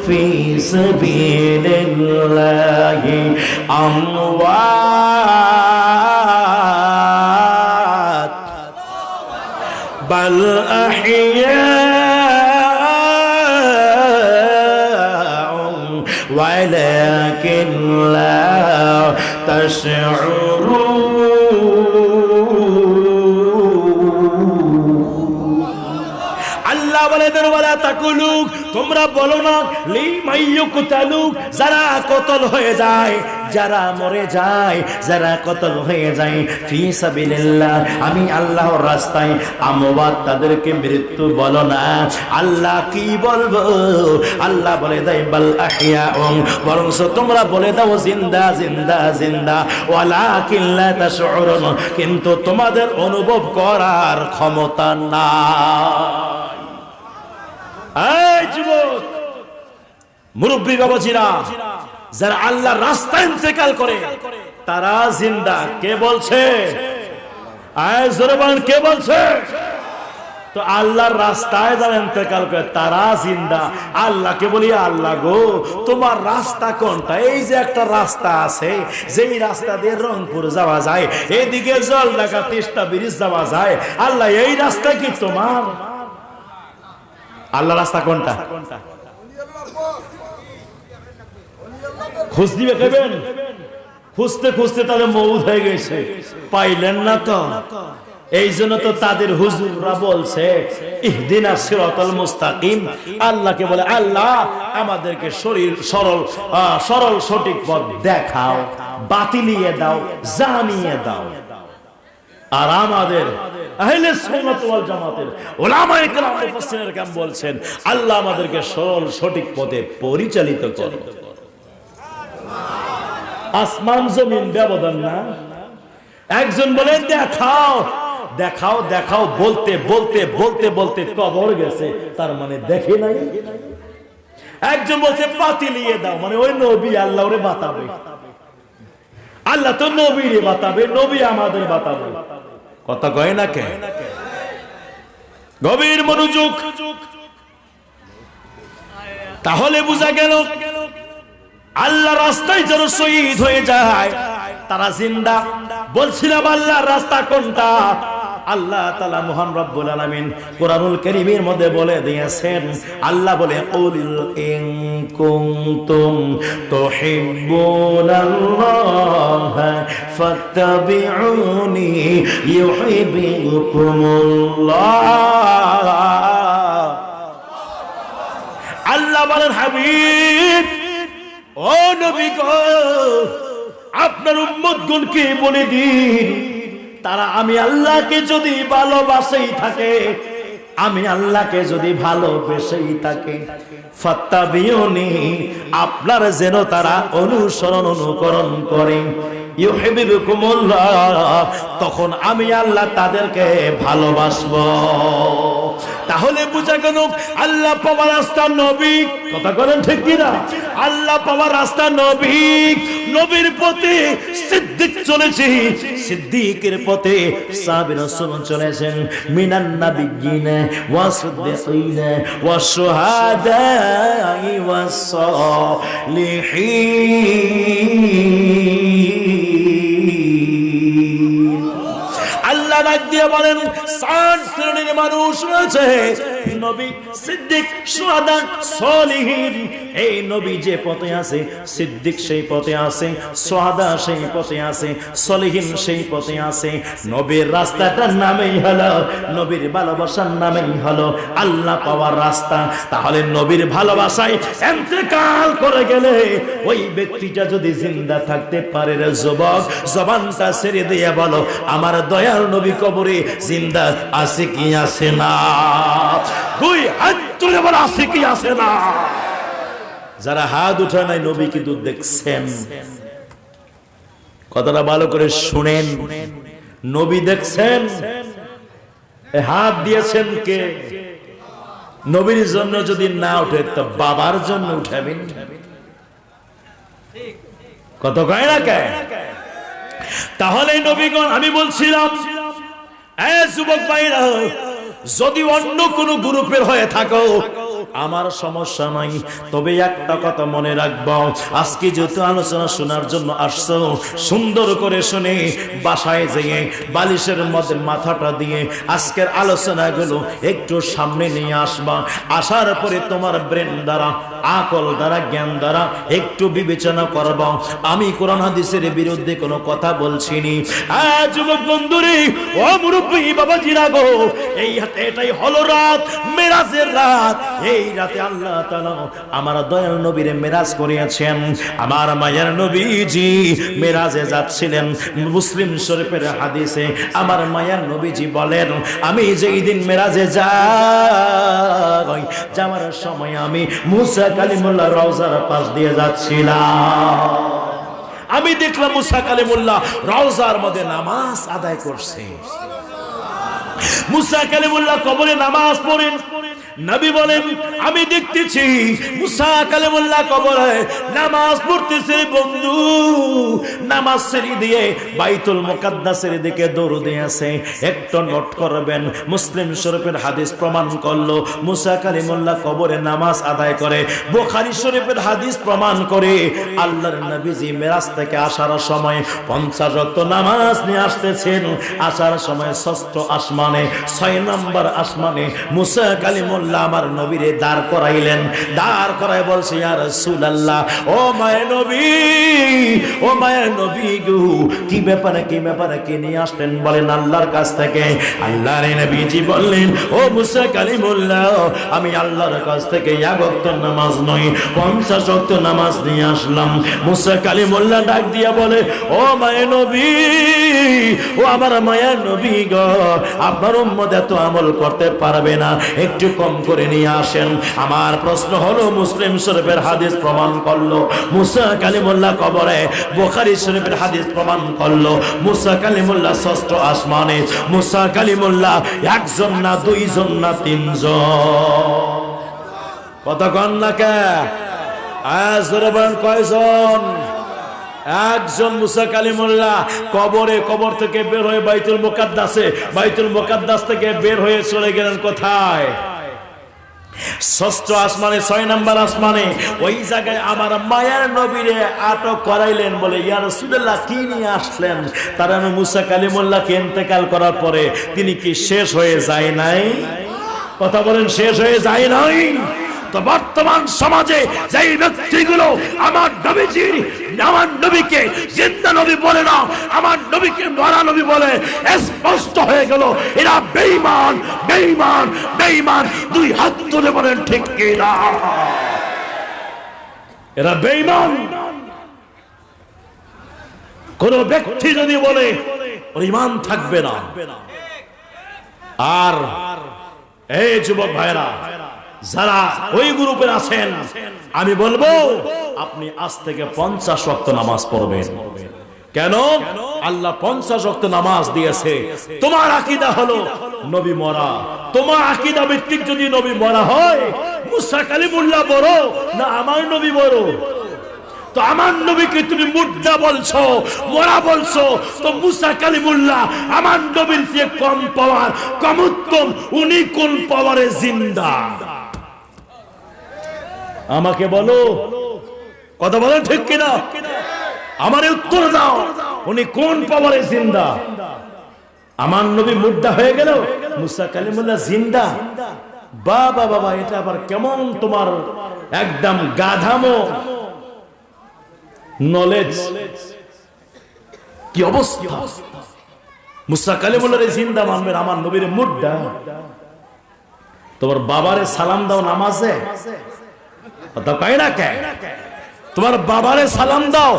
ফি সাবিলিল্লাহি আমওয়াত বাল আহিয়া ولكن لا تشعرون। আল্লাহ বলেন ওয়ালা তাকুলু, তোমরা বলো না লিমাইয়ুকতালু, যারা কতল হয়ে যায়, যারা মরে যায়, যারা কতল হয়ে যায় ফি সাবিলিল্লাহ, আমি আল্লাহর রাস্তায়, আমওয়াত তাদেরকে মৃত্যু বলো না। আল্লাহ কি বলবো? আল্লাহ বলে দেয় বাল আহিয়াউন, বরং তোমরা বলে দাও জিন্দা জিন্দা জিন্দা। ওয়ালাকিন লা তাশউরুন, কিন্তু তোমাদের অনুভব করার ক্ষমতা নাই। এই যুবক মুরব্বী বাবাজিরা, যারা আল্লাহর রাস্তায় ইন্তেকাল করে তারা জিন্দা। কে বলছে? কে বলছে? তো আল্লাহর রাস্তায় যারা ইন্তেকাল করে তারা জিন্দা। আল্লাহকে বলি আল্লাহ গো তোমার রাস্তা কোনটা? এই যে একটা রাস্তা আছে, যেই রাস্তা দিয়ে রংপুর যাওয়া যায়, এদিকে জলঢাকা তিস্তা ব্রিজ যাওয়া যায়, আল্লাহ এই রাস্তা কি তোমার? আল্লাহ রাস্তা কোনটা? খুঁজ দিবে কেবেন? খুঁজতে খুঁজতে তাদের মউত হয়ে গেছে, পাইলেন না তো। এই জন্য তো তাদের হুজুররা বলছে ইহদিনাস সিরাতাল মুস্তাকিম। আল্লাহকে বলে আল্লাহ আমাদেরকে সরল সঠিক পথ দেখাও, বাতিলিয়ে দাও, জানিয়ে দাও। আর আমাদের আহলে সুন্নাত ওয়াল জামাতের উলামায়ে কেরাম মুফাসসিরিনে কেরাম বলছেন আল্লাহ আমাদেরকে সরল সঠিক পথে পরিচালিত করো। আসমান জমিন ব্যবধান না। একজন বলে দেখাও দেখাও দেখাও, বলতে বলতে বলতে বলতে কবর গেছে, তার মানে দেখে নাই। একজন বলছে পাতিলিয়ে দাও, মানে ওই নবী আল্লাহ ওরে বাতাবে, আল্লাহ তো নবীরে বাতাবে, নবী আমাদের বাতাবে। কথা কয় না কে? গভীর মনোযোগ। তাহলে বোঝা গেল আল্লাহ রাস্তায় যারা শহীদ হয়ে যায় তারা জিন্দা। বলছিলাম আল্লাহর রাস্তা কোনটা? আল্লাহ তাআলা মহান রব্বুল আলামিন কোরআনুল কারীমের মধ্যে বলে দিয়েছেন, আল্লাহ বলে কুল ইন কুনতুম তুহিব্বুনাল্লাহ ফাত্তাবিউনি ইউহিব্বুকুমুল্লাহ। আল্লাহ বলেন হাবিব ও নবী গো, আপনার উম্মতগণকে বলে দিন তারা আমি আল্লাহকে যদি ভালোবাসেই থাকে, আমি আল্লাহকে যদি ভালোবেসেই থাকে, ফাত্তাবিউনি আপনার যেন তারা অনুসরণ অনুকরণ করে, ইউহিব্বুকুমুল্লাহ তখন আমি আল্লাহ তাদেরকে ভালোবাসবো। তাহলে বুঝা গেল আল্লাহ পাওয়ার রাস্তা নবী। কথা বলেন ঠিক কিনা? আল্লাহ পাওয়ার রাস্তা নবী, নবীর পথে সিদ্দিক চলেছে, সিদ্দিকের পথে সাহাবী রাসূল চলেছেন, মিনান নাবিয়্যিনা ওয়াস সিদ্দিকিনা ওয়াস শুহাদাই ওয়াস সালিহিন। আল্লাহ ডাক দিয়ে বলেন ৬০ শ্রেণীর মানুষ রয়েছে, নবী, সিদ্দিক, শুহাদা, সলিহিন। এই নবী যে পথে আছে, সিদ্দিক সেই পথে আছে, শুহাদা সেই পথে আছে, সলিহিন সেই পথে আছে। নবীর রাস্তাটার নামেই হলো, নবীর ভালোবাসার নামেই হলো আল্লাহ পাওয়ার রাস্তা। তাহলে নবীর ভালোবাসায় ইন্তেকাল করে গেলে ওই ব্যক্তিটা যদি জিন্দা থাকতে পারে, রে যুবক, জবানটা ছেড়ে দিয়ে বলো আমার দয়াল নবী কবরে জিন্দা আছে কি আছে না? দুই হাত তুলে বলো আছে কি আছে না? যারা হাত উঠায় নাই নবী কিন্তু দেখছেন। কথাটা ভালো করে শুনেন, নবী দেখছেন। হাত দিয়েছেন কে? নবীর জন্য যদি না উঠে তো বাবার জন্য উঠাবেন। কত কয় না কে? তাহলে নবীগণ, আমি বলছিলাম যুবক ভাইরা, যদি অন্য কোন গ্রুপের হয়ে থাকো আমার সমস্যা নাই, তবে একটা কথা মনে রাখবো, আজকে যেহেতু আলোচনা শোনার জন্য আসছো, সুন্দর করে শুনে বাসায় যেয়ে বালিশের মধ্যে মাথাটা দিয়ে আজকের আলোচনাগুলো একটু সামনে নিয়ে আসবা। আসার পরে তোমার ব্রেন দ্বারা, আকল দ্বারা, জ্ঞান দ্বারা একটু বিবেচনা করবা আমি কোরআন হাদিসের বিরুদ্ধে কোনো কথা বলছিনি। যুবক বন্ধুরে, ও মুরব্বী বাবাজিরা গো, এটাই হলো রাত, মেরাজের রাত। এই রাতে আল্লাহ তাআলা আমার দয়াল নবীরে মেরাজ করিয়েছেন। আমার মায়ের নবীজি মেরাজে যাচ্ছিলেন। মুসলিম শরীফের হাদিসে আমার মায়ের নবীজি বলেন, আমি যেই দিন মেরাজে যাই, যাওয়ার সময় আমি মুসা কালিমুল্লাহ রওজার পাশ দিয়ে যাচ্ছিলাম। আমি দেখলাম মুসা কালিমুল্লাহ রওজার মধ্যে নামাজ আদায় করছে। মুসা কালিমুল্লাহ কবরে নামাজ পড়েন। নবী বলেন, আমি দেখতেছি মুসা কালিমুল্লাহ কবরে নামাজ পড়তেছে। বন্ধু, নামাজ ছেড়ে দিয়ে বাইতুল মুকাদ্দাসের দিকে দৌড় দিয়েছে। একটু নোট করবেন, মুসলিম শরীফের হাদিস প্রমাণ করলো মুসা কালিমুল্লাহ কবরে নামাজ আদায় করে। বুখারী শরীফের হাদিস প্রমাণ করে আল্লাহর নবীজি মেরাজ থেকে আসার সময় 50 ওয়াক্ত নামাজ নিয়ে আসতেছেন। আসার সময় ষষ্ঠ আসমানে, 6 নম্বর আসমানে মুসা কালিমুল্লাহ আমার নবীরে দাঁড় করাইলেন। দাঁড় করায় বলছে, ইয়া রাসূলুল্লাহ, ও মায়ের নবী, ও মায়ের নবী গো, কি ব্যাপারে কি নিয়ে আসলেন? বলেন আল্লাহর কাছ থেকে। আল্লাহর নবীজি বললেন, ও মুসা কালিমুল্লাহ, আমি আল্লাহর কাছ থেকে এক ওয়াক্ত নামাজ নয় 50 ওয়াক্ত নামাজ নিয়ে আসলাম। মুসা কালিমুল্লাহ ডাক দিয়া বলে, ও মায়ের নবী, ও আমার মায়ের নবী গো, আপনার উম্মত এত আমল করতে পারবে না, একটু কম করে নিয়ে আসেন। আমার প্রশ্ন হলো, মুসলিম শরীফের হাদিস প্রমাণ করলো মুসা কালিমুল্লাহ কবরে, বুখারী শরীফের হাদিস প্রমাণ করলো মুসা কালিমুল্লাহ ষষ্ঠ আসমানে। মুসা কালিমুল্লাহ একজন না, দুইজন না, তিনজন। কতক্ষণ না কে আজ বলেন কয়জন? একজন মুসা কালিমুল্লাহ কবর থেকে বের হয়ে বাইতুল মুকাদ্দাস থেকে বের হয়ে চলে গেলেন কোথায়? ষষ্ঠ আসমানে, 6 নম্বর আসমানে। ওই জায়গায় আমার মায়ার নবীরে আটক করাইলেন, বলে ইয়া রাসূলুল্লাহ কি নিয়ে আসলেন? তারা মুসা কালিমুল্লাহকে ইন্তেকাল করার পরে তিনি কি শেষ হয়ে যায় নাই? কথা বলেন, শেষ হয়ে যায় নাই? তো বর্তমান সমাজে যেই ব্যক্তিগুলো আমার নবীকে জিন্দা নবী বলে না, আমার নবীকে মরা নবী বলে, স্পষ্ট হয়ে গেল এরা বেঈমান। দুই হাত তুলে বলেন ঠিক কি না? এরা বেঈমান। কোন ব্যক্তি যদি বলে ওর ঈমান থাকবে না। আর এই যুবক ভাইরা যারা ওই গ্রুপে আছেন, আমি বলবো আপনি আজ থেকে 50 ওয়াক্ত নামাজ পড়বেন। কেন? আল্লাহ 50 ওয়াক্ত নামাজ দিয়েছে। তোমার আকীদা হলো নবী মরা। তোমার আকীদা ভিত্তিক যদি নবী মরা হয়, মুসা কালিমুল্লাহ বড় না আমার নবী বড়? তো আমার নবীকে তুমি মুর্দা বলছো, মরা বলছো, তো মুসা কালিমুল্লাহ আমার নবীর চেয়ে কম পাওয়ার, কম উত্তম, উনি কোন পাওয়ারে জিন্দা? আমাকে বলো, কথা বলো ঠিক কিনা? আমারে উত্তর দাও, উনি কোন পাওয়ারে জিন্দা? আমার নবী মুর্দা হয়ে গেল, মুসা কালিমুল্লাহ জিন্দা। বাবা, এটা আবার কেমন তোমার একদম গাধামো নলেজ! কি অবস্থা! মুসা কালিমুল্লাহর জিন্দা মানবেন, আমার নবীর মুর্দা? তোমার বাবারে সালাম দাও নামাজে, তোমার বাবারে সালাম দাও।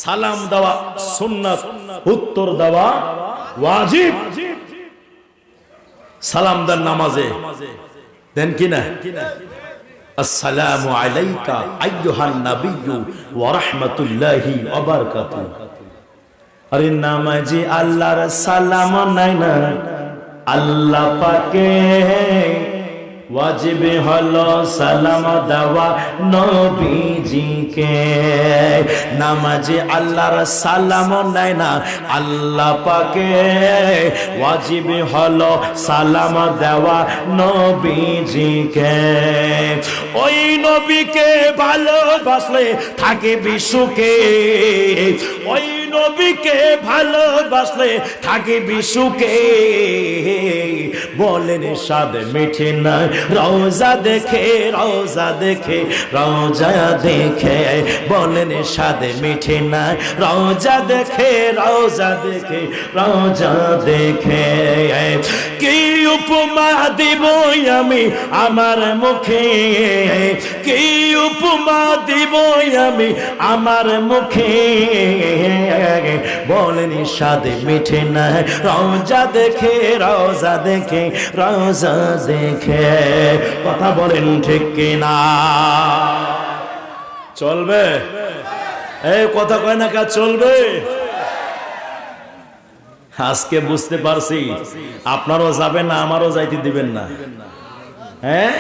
সালাম দেওয়া সুন্নাত, উত্তর দেওয়া ওয়াজিব। সালাম দেন নামাজে, দেন কিনা? আসসালামু আলাইকা আইয়ুহান নাবিয়্যু ওয়া রাহমাতুল্লাহি ওয়া বারাকাতুহু। আরে নামাজি আল্লাহর সালাম নাই না, আল্লাহ পাকে ওয়াজিব হলো সালাম দেওয়া নবীজিকে। নামাজে আল্লাহর সালাম নাই না, আল্লাহ পাকে ওয়াজিব হলো সালাম দেওয়া নবীজিকে। ওই নবীকে ভালোবাসলে থাকে বিশুকে, ওই নবীকে ভালোবাসলে থাকে বিশুকে। বলেন স্বাদ মিঠে না রওজা দেখে, রওজা দেখে, রওজা দেখে। বলেন স্বাদ মিঠে না রওজা দেখে, রওজা দেখে, রওজা দেখে। কি উপমা দিব আমি আমার মুখে, কি উপমা দিব আমি আমার মুখে। বলেন স্বাদ মিঠে না রওজা দেখে, রওজা দেখে, রওজা দেখে। কথা বলেন ঠিক কিনা? চলবে? এই কথা কয় না কা চলবে? আজকে বুঝতে পারছি আপনারও যাবেন না, আমারও যাইতে দিবেন না। হ্যাঁ,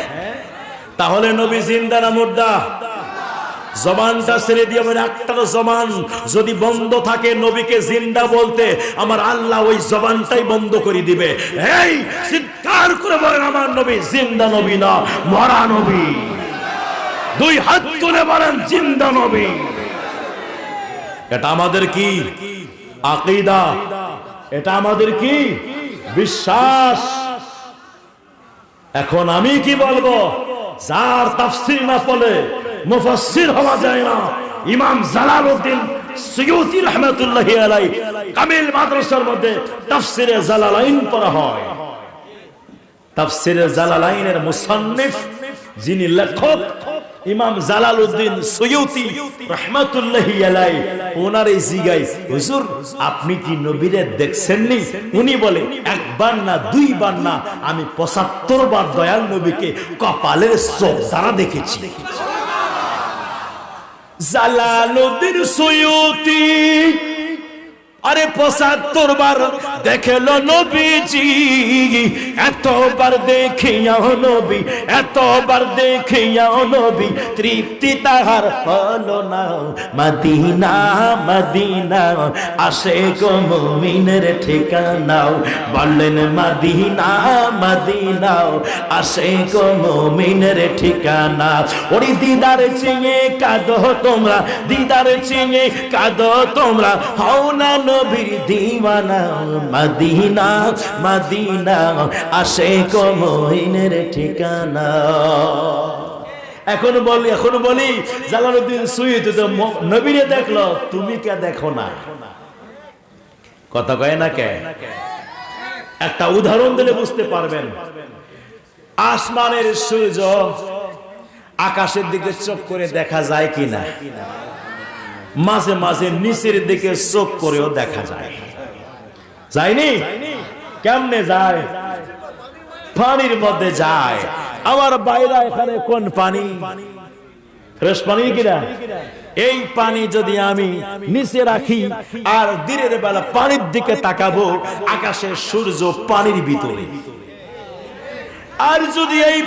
তাহলে নবী জিন্দা না মুর্দা? জবানটা ছেড়ে দিয়ে বলে, একটা জবান যদি বন্ধ থাকে নবীকে জিন্দা বলতে, আমার আল্লাহ ওই জবানটাই বন্ধ করে দিবে। এই চিৎকার করে বলেন, আমার নবী জিন্দা নবী না মরা নবী। দুই হাত তুলে বলেন জিন্দা নবী। এটা আমাদের কি আকীদা, এটা আমাদের কি বিশ্বাস। এখন আমি কি বলবো? যার তাফসীর না পড়লে মুফাসসির হওয়া যায় না। ইমাম জালালউদ্দিন সুয়ুতী রাহমাতুল্লাহি আলাইহি কামিল মাদ্রাসার মধ্যে তাফসীরে জালালাইন পড়া হয়। তাফসীরে জালালাইনের মুসান্নিফ যিনি লেখক ইমাম জালালউদ্দিন সুয়ুতী রাহমাতুল্লাহি আলাইহি, ওনার এই জিগাই, হুজুর আপনি কি নবীরে দেখছেননি? উনি বলে একবার না দুইবার না, আমি 75 বার দয়াল নবীকে কপালের চোখ দ্বারা দেখেছি। জালালউদ্দিন সুয়ুতী আরে 75 বার দেখলো নবীজি এতবার দেখিয়াও নবী, এতবার দেখিয়াও নবী, তৃপ্তি তাহার হলো না। মদিনা মদিনা আশিক মুমিনের ঠিকানা, বললেন মদিনা মদিনা আশিক মুমিনের ঠিকানা। ওরে দিদার চিনে কাঁদো তোমরা, দিদার চিনে কাঁদো তোমরা, হও না নবীর দিওয়ানা। মদিনা মদিনা আশিক মুমিনের ঠিকানা। এখন বলি জালালউদ্দিন সুয়ুতি তো নবীরে দেখলো, তুমি কে দেখো না? কথা কয় না কে? একটা উদাহরণ দিলে বুঝতে পারবেন। আসমানের সূর্য আকাশের দিকে চোখ করে দেখা যায় কিনা? মাঝে মাঝে নিচের দিকে চোখ করেও দেখা যায়। যায়নি? কেমনে যায়? পানির মধ্যে যায়। আমার বাইরে এখানে কোন পানি? ফ্রেশ পানি কিনা? এই পানি যদি আমি নিচে রাখি আর দিনের বেলা পানির দিকে তাকাবো, আকাশের সূর্য পানির ভিতরে। আর যদি এই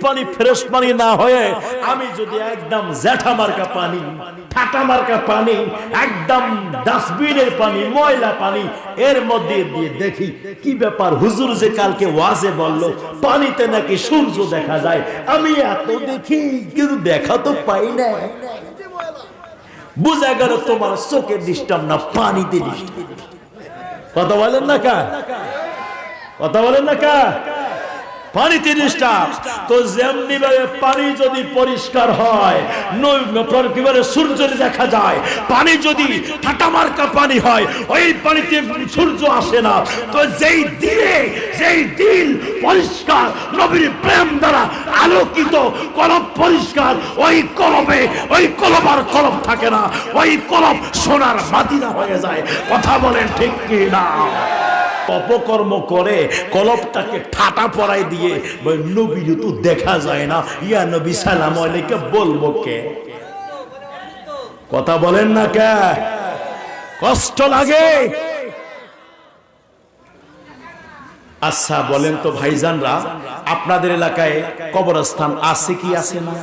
পানি ফ্রেশ পানি না হয়ে আমি যদি একদম জ্যাঠা মার্কা পানি, ঠাটা মার্কা পানি, একদম ডাস্টবিনের পানি, ময়লা পানি এর মধ্যে দিয়ে দেখি, কি ব্যাপার হুজুর যে কালকে ওয়াজে বললো পানিতে নাকি সূর্য দেখা যায়, আমি এত দেখি কিন্তু দেখা তো পাই না। বুঝা গেল তোমার চোখের ডিস্টার্ব না, পানিতে ডিস্টার্ব। কথা বলেন না কা? কথা বলেন না কা? পানিতে ডিস্টার্ব। তো যেমনি ভাবে পানি যদি পরিষ্কার হয়, কিভাবে সূর্য দেখা যায়, পানি যদি ঠাটা মার্কা পানি হয়, ওই পানিতে সূর্য আসে না। তো যেই দিন পরিষ্কার নবীর প্রেম দ্বারা আলোকিত, কলব পরিষ্কার, ওই কলবে ওই কলব আর কলব থাকে না, ওই কলব সোনার মদিনা হয়ে যায়। কথা বলেন ঠিক কি না? অপকর্ম করে কলবটাকে ঠাটা পড়াই দিয়ে নবীর তো দেখা যায় না, ইয়া নবী সালাম আলাইকুম বলবো কে? কথা বলেন না কে? কষ্ট লাগে। আচ্ছা বলেন তো ভাইজানরা, আপনাদের এলাকায় কবরস্থান আছে কি আছে না?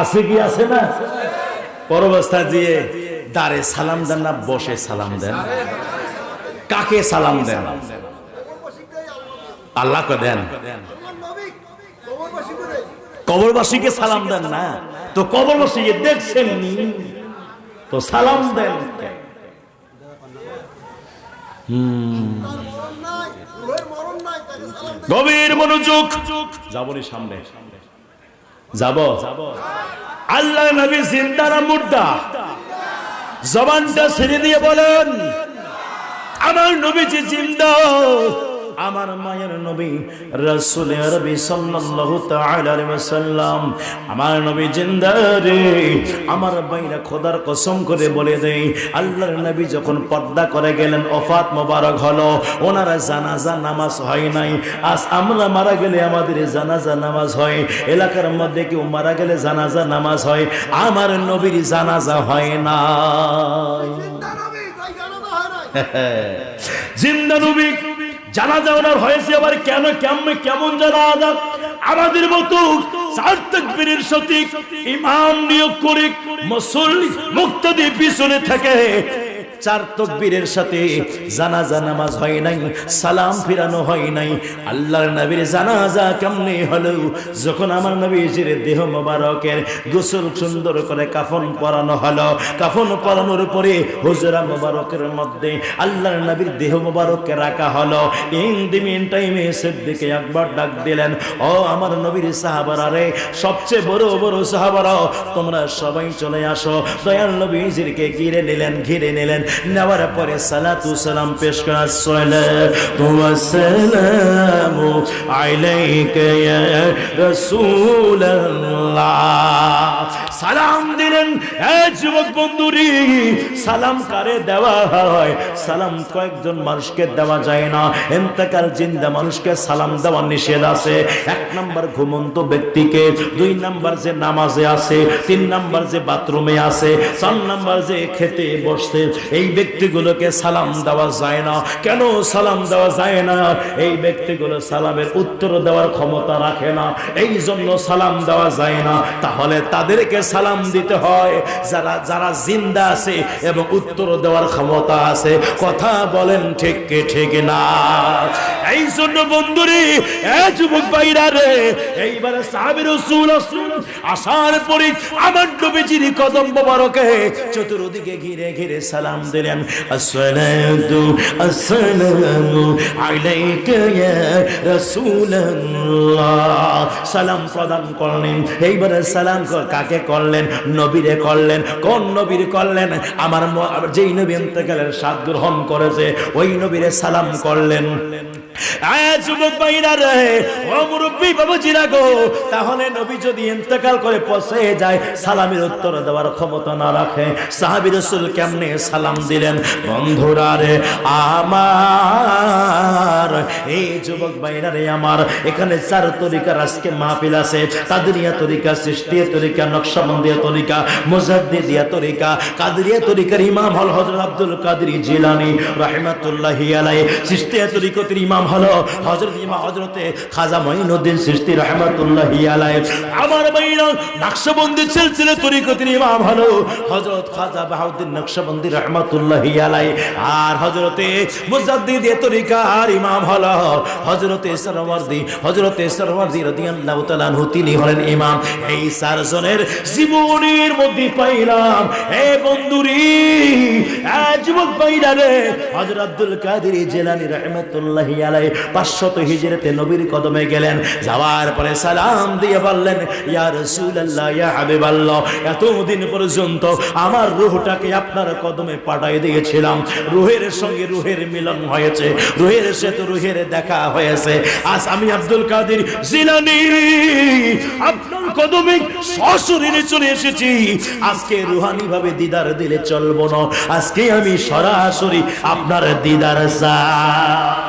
আছে কি আছে না? কবরস্থান দিয়ে দাঁড়ে সালাম দেন না বসে সালাম দেন? কাকে সালাম দেন? আল্লাহকে দেন। কবরবাসীকে সালাম দেন না? তো কবরবাসীকে দেখছেন তো সালাম দেন। গভীর মনোযোগ। যাবনি সামনে যাব। আল্লাহ নবী জিন্দা না মুর্দা? জবানটা ছেড়ে দিয়ে বলেন আমার নবীজি জিন্দা। আমার মায়ের নবী রাসূল আরবি সাল্লাল্লাহু তাআলা আলাইহি ওয়াসাল্লাম, আমার নবী জিন্দা রে। আমার বাইরা খোদার কসম করে বলে দেই, আল্লাহর নবী যখন পর্দা করে গেলেন, ওফাত মোবারক হলো, ওনার জানাজা নামাজ হয় নাই। আজ আমরা মারা গেলে আমাদের জানাজা নামাজ হয়, এলাকার মধ্যে কেউ মারা গেলে জানাজা নামাজ হয়, আমার নবীর জানাজা হয় না। জিন্দা নবী জানাজা ওনার হয়েছে, আবার কেমন জানাজা? আমাদের মতো চার তাকবীরের সাথে ইমাম নিয়োগ করে মুসল্লি মুক্তাদি পিছনে থাকে, চার তাকবীরের সাথে জানাজা নামাজ হয় নাই, সালাম ফিরানো হয় নাই। আল্লাহর নবীর জানাজা কেমনে হলো? যখন আমার নবীজির দেহ মোবারকের গোসল সুন্দর করে কাফন পরানো হলো, কাফন পরানোর পরে হুজরা মোবারকের মধ্যে আল্লাহর নবীর দেহ মোবারককে রাখা হলো। ইন দি মিন টাইমে সিদ্দিক আকবর ডাক দিলেন, ও আমার নবীর সাহাবারা রে, সবচেয়ে বড় বড় সাহাবারা, তোমরা সবাই চলে আসো। দয়াল নবীজিকে ঘিরে নিলেন। নেওয়ার পরে সালাতু সালাম পেশ করা, সালাতু ওয়া সালামু আলাইকা ইয়া রাসূলুল্লাহ। সালাম দিলেন যুবক বন্ধুরি, সালাম কারে দেওয়া হয়? সালাম কয়েকজন মানুষকে দেওয়া যায় না, ইন্তেকাল জিন্দা মানুষকে সালাম দেওয়া নিষেধ আছে। 1 নাম্বার ঘুমন্ত ব্যক্তিকে, 2 নাম্বার যে নামাজে আছে, 3 নাম্বার যে বাথরুমে আছে, 4 নাম্বার যে খেতে বসছে, এই ব্যক্তিগুলোকে সালাম দেওয়া যায় না। কেন সালাম দেওয়া যায় না? এই ব্যক্তিগুলো সালামের উত্তর দেওয়ার ক্ষমতা রাখে না, এই জন্য সালাম দেওয়া যায় না। তাহলে তাদেরকে সালাম দিতে হয় যারা যারা জিন্দা আছে এবং উত্তর দেওয়ার ক্ষমতা আছে। কথা বলেন ঠিক কি ঠিক না? এই জন্য বন্ধুরে, যুবক ভাইরা রে, এইবারে সাহাবী রাসূল আসার পরে আমার নবীজির কদম মোবারকে চতুর্দিকে ঘিরে ঘিরে সালাম দিলেন। আসসালাতু আসসালামু আলাইকা ইয়া রাসূলুল্লাহ, সালাম প্রদান করলেন। এইবারে সালাম কাকে করলেন? নবীরে করলেন। কোন নবীর করলেন? আমার যেই নবী ইন্তেকালের স্বাদ গ্রহণ করেছে ওই নবীরে সালাম করলেন। যুবক ভাইরা রে, ও মুরব্বী বাবুজিরা গো, তাহলে নবী যদি ইন্তেকাল করে পৌঁছে যায়, সালামের উত্তর দেওয়ার ক্ষমতা না রাখে, সাহাবী রাসূল কেমনে সালাম দিলেন? বন্ধুরা রে আমার, এই যুবক ভাইরা রে আমার, এখানে 4 তরিকার আজকে মাহফিল আছে। কাদরিয়া তরিকা, চিশতিয়া তরিকা, নকশবন্দিয়া তরিকা, মুজাদ্দিদিয়া তরিকা। কাদরিয়া তরিকার ইমাম হল হযরত আব্দুল কাদের জিলানী রাহমাতুল্লাহি আলাইহি। চিশতিয়া তরিকার ইমাম হলো হযরতে খাজা মঈনুদ্দিন চিশতি রাহমাতুল্লাহি আলাইহি। আমার ভাইরা, নকশবন্দি সিলসিলা তরিকার ইমাম হলো হযরত খাজা বাহাউদ্দিন নকশবন্দি রাহমাতুল্লাহি আলাইহি। আর হযরতে মুজাদ্দিদিয়া তরিকার ইমাম হলো হযরতে সরওয়ার্দী রাদিয়াল্লাহু তাআলা আনহু, তিনি হলেন ইমাম। এই 4 জনের জীবনের মধ্যে পাইলাম, হে বন্ধুরি, যুবক ভাইরা রে, হযরত আব্দুল কাদের জিলানী রাহমাতুল্লাহি আলাইহি 500 হিজরিতে নবীর কদমে গেলেন। যাওয়ার পরে সালাম দিয়ে বললেন, ইয়া রাসূলুল্লাহ, ইয়া হাবিবাল্লাহ, এতদিন পর্যন্ত আমার রূহটাকে আপনার কদমে পাঠিয়ে দিয়েছিলাম। রূহের সঙ্গে রূহের মিলন হয়েছে, রূহের সাথে রূহের দেখা হয়েছে। আজ আমি আব্দুল কাদের জিলানী আপনার কদমে সশরীরে চলে এসেছি। আজকে রুহানি ভাবে দিদার দিলে চলবো না, আজকে আমি সরাসরি আপনার দিদার চাই।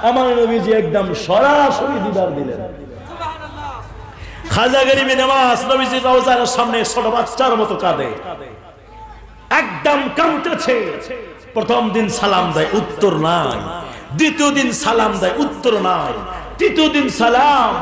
আমার নবীজি একদম সরাসরি দিদার দিলেন। খাজা গরিবে নামাজ নবীজির রওজার সামনে ছোট বাচ্চার মতো কাঁদে, একদম কাঁদতেছে। প্রথম দিন সালাম দেয়, উত্তর নাই। দ্বিতীয় দিন সালাম দেয়, উত্তর নাই। তৃতীয় দিন সালাম,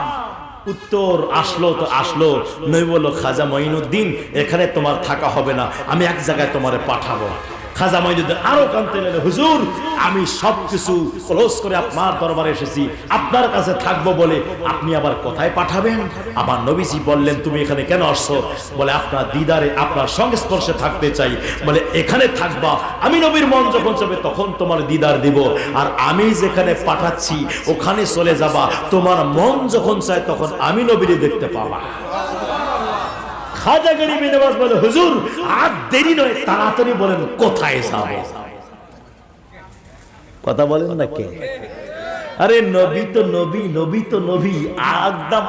উত্তর আসলো তো আসলো। নবী বলল, খাজা মঈনুদ্দিন, এখানে তোমার থাকা হবে না, আমি এক জায়গায় তোমারে পাঠাবো। খাজা মঈনুদ্দিন আরো কাঁদতে লাগলেন, হুজুর, আমি সবকিছু ক্লোজ করে আপনার দরবারে এসেছি, আপনার কাছে থাকবো বলে আপনি আবার কোথায় পাঠাবেন? আমার নবীজি বললেন, তুমি এখানে কেন আসছো? বলে, আপনার দিদারে, আপনার সংস্পর্শে থাকতে চাই। বলে, এখানে থাকবা, আমি নবীর মন যখন চাবে তখন তোমার দিদার দিব, আর আমি যেখানে পাঠাচ্ছি ওখানে চলে যাবা, তোমার মন যখন চায় তখন আমি নবীরে দেখতে পাবা। খাজা গরিবে নওয়াজ বলে, হুজুর, আর দেরি নয়, তাড়াতাড়ি বলেন কোথায় যাব? কথা বলেন না কে? আরে নবী তো নবী, নবী তো নবী, একদম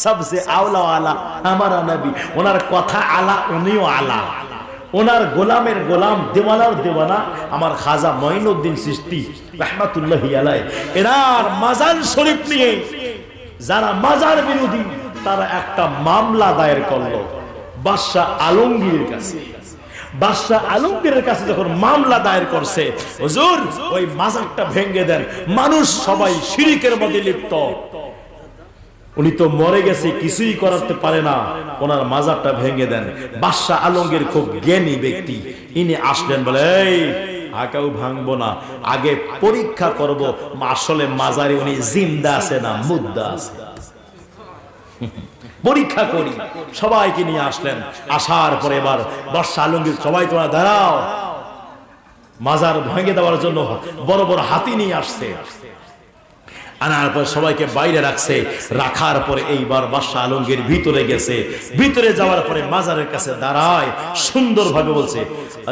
সবসে আওলা আলা আমারা নবী। ওনার কথা আলা, উনিও আলা। ওনার গোলামের গোলাম, দেওয়ানার দেওয়ানা আমার খাজা মঈনুদ্দিন চিশতি রাহমাতুল্লাহি আলাইহি। এনার মাজার শরীফ নিয়ে যারা মাজার বিরোধী, তারা একটা মামলা দায়ের করলো বাদশাহ আলমগীরের কাছে। বাদশাহ আলমগীরের কাছে যখন মামলা দায়ের করছে, হুজুর ওই মাজারটা ভেঙে দেন, মানুষ সবাই শিরকের মধ্যে লিপ্ত, উনি তো মরে গেছে, কিছুই করতে পারে না, ওনার মাজারটা ভেঙে দেন। বাদশাহ আলমগীর খুব জ্ঞানী ব্যক্তি, ইনি আসলেন, বলে, এই আকাও ভাঙবো না, আগে পরীক্ষা করব আসলে মাজারে উনি জিন্দা আছে না মুর্দা আছে, পরীক্ষা করি। সবাইকে নিয়ে আসলেন। আসার পরে এবার বাদশাহ আলমগীর, সবাই তোমরা দাঁড়াও, মাজার ভেঙে দেওয়ার জন্য বড় বড় হাতি নিয়ে আসছে। আনার পর সবাইকে বাইরে রাখছে। রাখার পরে এইবার বাদশাহ আলমগীর ভিতরে গেছে। ভিতরে যাওয়ার পরে মাজারের কাছে দাঁড়ায়, সুন্দরভাবে বলছে,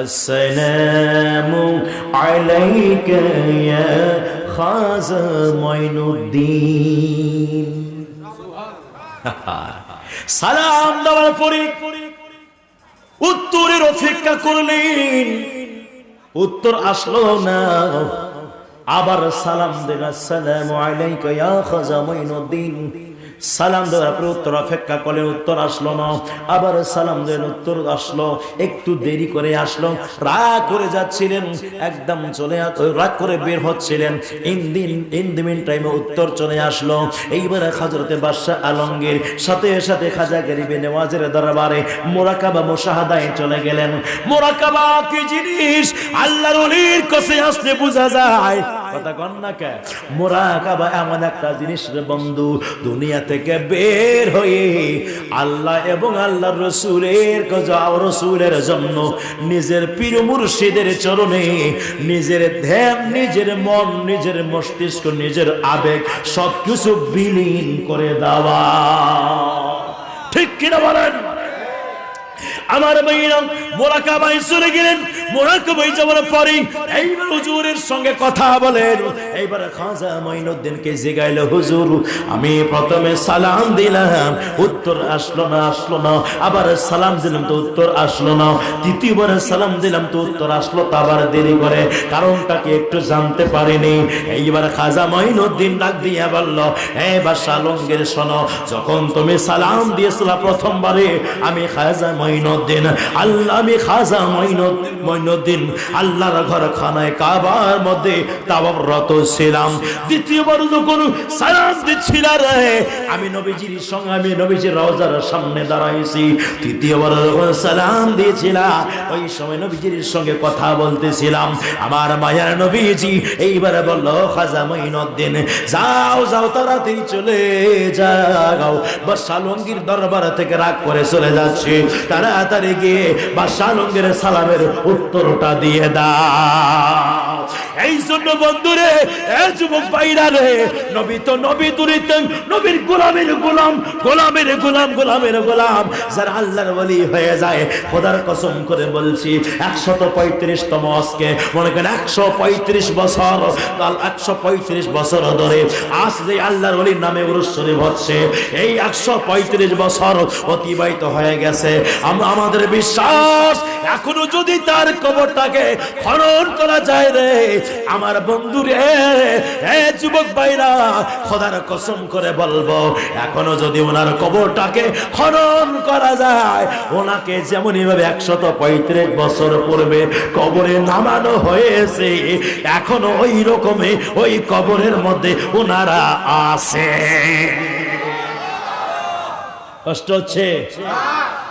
আসসালামু আলাইকা ইয়া খাজা মঈনুদ্দিন। সালাম দেওয়ার পরে উত্তরের অপেক্ষা করলেন, উত্তর আসলো না। আবার সালাম দিলেন, আসসালামু আলাইকা ইয়া খাজা মুঈনুদ্দিন। সালাম দেওয়ার পর উত্তর অপেক্ষা করলেন, উত্তর আসলো না। আবার সালাম দিলেন, উত্তর আসলো, একটু দেরি করে আসলো। রাগ করে যাচ্ছিলেন, একদম চলে রাগ করে বের হচ্ছিলেন। ইন দি মিন টাইমে উত্তর চলে আসলো। এইবারে হযরতে বাদশাহ আলমগীর সাথে সাথে খাজা গরিবে নেওয়াজের দরবারে মুরাকাবা মুশাহাদায় চলে গেলেন। মুরাকাবা কি জিনিস আল্লাহর ওলির কাছে আসলে বোঝা যায়। কথা কন না কে? মুরাকাবা এমন একটা জিনিস রে বন্ধু, দুনিয়া থেকে বের হয়ে আল্লাহ এবং আল্লাহর রসূলের জন্য নিজের পীর মুর্শিদের চরণে নিজের ধ্যান, নিজের মন, নিজের মস্তিষ্ক, নিজের আবেগ সবকিছু বিলীন করে দেওয়া। ঠিক কিনা বলেন? আমার ভাইরা মুরাকাবায় চলে গেলেন। মুরাকাবায় যাওয়ার পরে এইবার হুজুরের সঙ্গে কথা বলেন। এইবার খাজা মুঈনুদ্দিনকে জিগাইল, হুজুর আমি প্রথমে সালাম দিলাম, উত্তর আসলো না। আবার সালাম দিলাম তো উত্তর আসলো না। দ্বিতীয়বার সালাম দিলাম তো উত্তর আসলো, তা আবার দেরি করে। কারণটাকে একটু জানতে পারিনি। এইবার খাজা মুঈনুদ্দিন ডাক দিয়ে বলল, হে বাদশা আলমগীর শোনো, যখন তুমি সালাম দিয়েছিলা প্রথমবারে, আমি খাজা মুঈনুদ্দিন আমি খাজা মুঈনুদ্দিন আল্লাহর ঘরখানায় কাবার মধ্যে তাওয়াফরত ছিলাম। দ্বিতীয়বার যখন সালাম দিচ্ছিলা রে, আমি নবীজির সঙ্গে, আমি নবীজির রওজার সামনে দাঁড়াইছি। তৃতীয়বার যখন সালাম দিয়েছিলা, ওই সময় নবীজির সঙ্গে কথা বলতেছিলাম। আমার মায়ার নবীজি এইবারে বলল, খাজা মুঈনুদ্দিন যাও তাড়াতাড়ি চলে যাও, বাদশা আলমগীর দরবার থেকে রাগ করে চলে যাচ্ছে, তাড়াতাড়ি গিয়ে বাদশা আলমগীরের সালামের উত্তরটা দিয়ে দাও। এই জন্য বন্ধুরে, এই যুবক ভাইরা রে, নবী তো নবী দুরিতেন, নবীর গোলামের গোলাম যারা আল্লাহর ওলি হয়ে যায়, খোদার কসম করে বলছি 135তম আজকে মনে করেন 135 বছর, 135 বছর ধরে আজ যে আল্লাহর ওলির নামে উরুস শরীফ হচ্ছে, এই 135 বছর অতিবাহিত হয়ে গেছে। আমাদের বিশ্বাস এখনো যদি তার কবরটাকে খনন করা যায় রে আমার বন্ধু রে, যুবক ভাইরা, খোদার কসম করে বলবো, এখনো যদি ওনার কবরটাকে খনন করা যায়, ওনাকে যেমনই ভাবে 135 বছর পূর্বে কবরে নামানো হয়েছে, এখনো ওই রকমই ওই কবরের মধ্যে ওনারা আছে। কষ্ট হচ্ছে?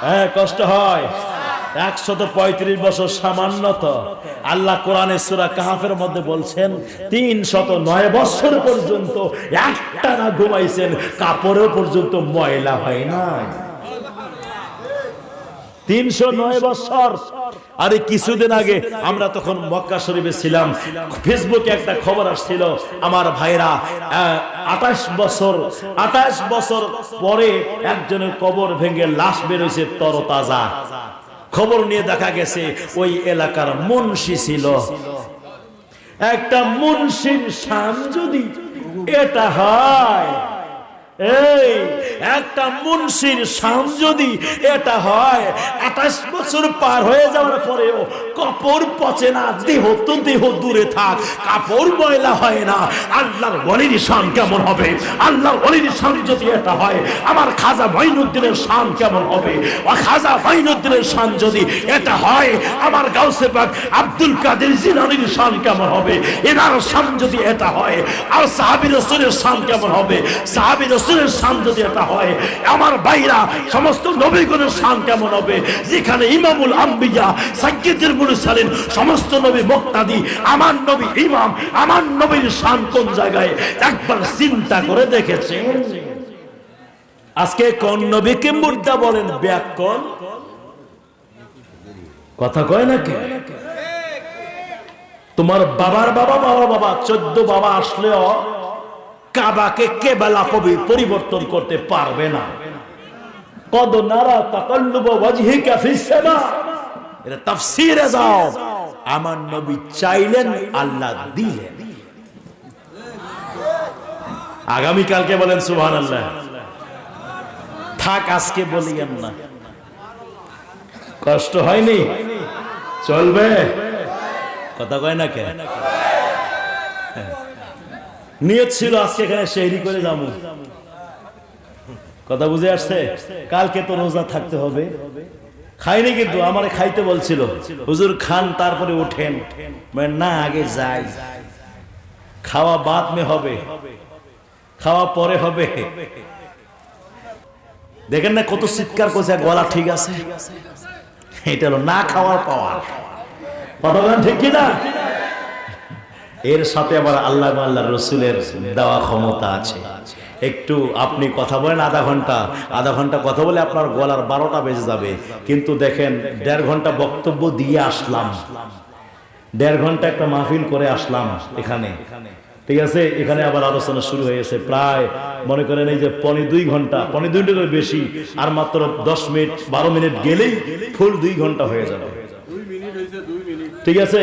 হ্যাঁ, কষ্ট হয়। 135 বছর সামান্য তো। আল্লাহ কোরআনে সূরা কাহাফের মধ্যে বলছেন 309 বছর পর্যন্ত একটানা ঘুমাইছেন, কাপড়ও পর্যন্ত ময়লা হয় না। 309 বছর। আরে কিছুদিন আগে আমরা তখন মক্কা শরীফে ছিলাম, ফেসবুকে একটা খবর আসছিল, আমার ভাইরা 28 বছর পরে একজনের কবর ভেঙে লাশ বেরোইছে তরতাজা। খবর নিয়ে দেখা গেছে ওই এলাকার মুন্সি ছিল। একটা মুন্সির শান যদি এটা হয়, এই একটা মুন্সির শান যদি এটা হয়, 28 বছর পার হয়ে যাওয়ার পরেও কাপড় পচে না, দেহ তো দেহ দূরে থাক, কাপড় ময়লা হয় না, আল্লাহর ওলির শান কেমন হবে? আল্লাহর ওলির শান যদি এটা হয়, আমার খাজা মুঈনুদ্দিনের শান কেমন হবে? ও খাজা মুঈনুদ্দিনের শান যদি এটা হয়, আমার গাউসে পাক আব্দুল কাদের জিলানীর শান কেমন হবে? এনার শান যদি এটা হয়, আর সাহাবী রাসূলের শান কেমন হবে? সাহাবী রাসূলের শান যদি এটা হয়, আমার ভাইরা সমস্ত নবীগণের শান কেমন হবে? যেখানে ইমামুল আম্বিয়া, সাইয়্যিদুল মুরসালিন, সমস্ত নবী মুক্তাদি, আমার নবী ইমাম, আমার নবীর শান কোন জায়গায় একবার চিন্তা করে দেখেছেন? আজকে কোন নবীকে মুর্দা বলেন? ব্যাকরণ কথা কয় নাকি? তোমার বাবার বাবা 14 বাবা আসলেও কাবাকে কেবলা পরিবর্তন করতে পারবে না। কদ নারা তাকাল্লুব ওয়াজহিকা ফিস সামা, এটা তাফসীরে যাও। আমার নবী চাইলেন, আল্লাহ দিলেন। আগামী কালকে বলেন সুবহানাল্লাহ। থাক, আজকে বলিয়েন না। কষ্ট হয়নি? চলবে? কথা কয় না কেন? নিয়ত ছিল আজকে এখানে সেহরি করে যাবো, কথা বুঝে আসছে? কালকে তো রোজা থাকতে হবে। খাইনি কিন্তু আমারে খাইতে বলছিল, হুজুর খান তারপরে ওঠেন। না, আগে যাই, খাওয়া বাদ মে হবে, খাওয়া পরে হবে। দেখেন না কত চিৎকার করছে, গলা ঠিক আছে। এটা হলো না খাওয়ার পাওয়ার, কথা বলেন ঠিক কিনা? এর সাথে আবার আল্লাহ আল্লাহর রসুলের দেওয়া ক্ষমতা আছে। একটু আপনি কথা বলেন আধা ঘন্টা কথা বলে আপনার গলার 12টা বেজে যাবে, কিন্তু দেখেন 1.5 ঘন্টা বক্তব্য দিয়ে আসলাম, 1.5 ঘন্টা একটা মাহফিল করে আসলাম এখানে, ঠিক আছে? এখানে আবার আলোচনা শুরু হয়েছে, প্রায় মনে করেন এই যে 2.25 ঘন্টা, 2.25 ঘন্টার বেশি, আর মাত্র 10 মিনিট 12 মিনিট গেলেই ফুল 2 ঘন্টা হয়ে যাবে, ঠিক আছে?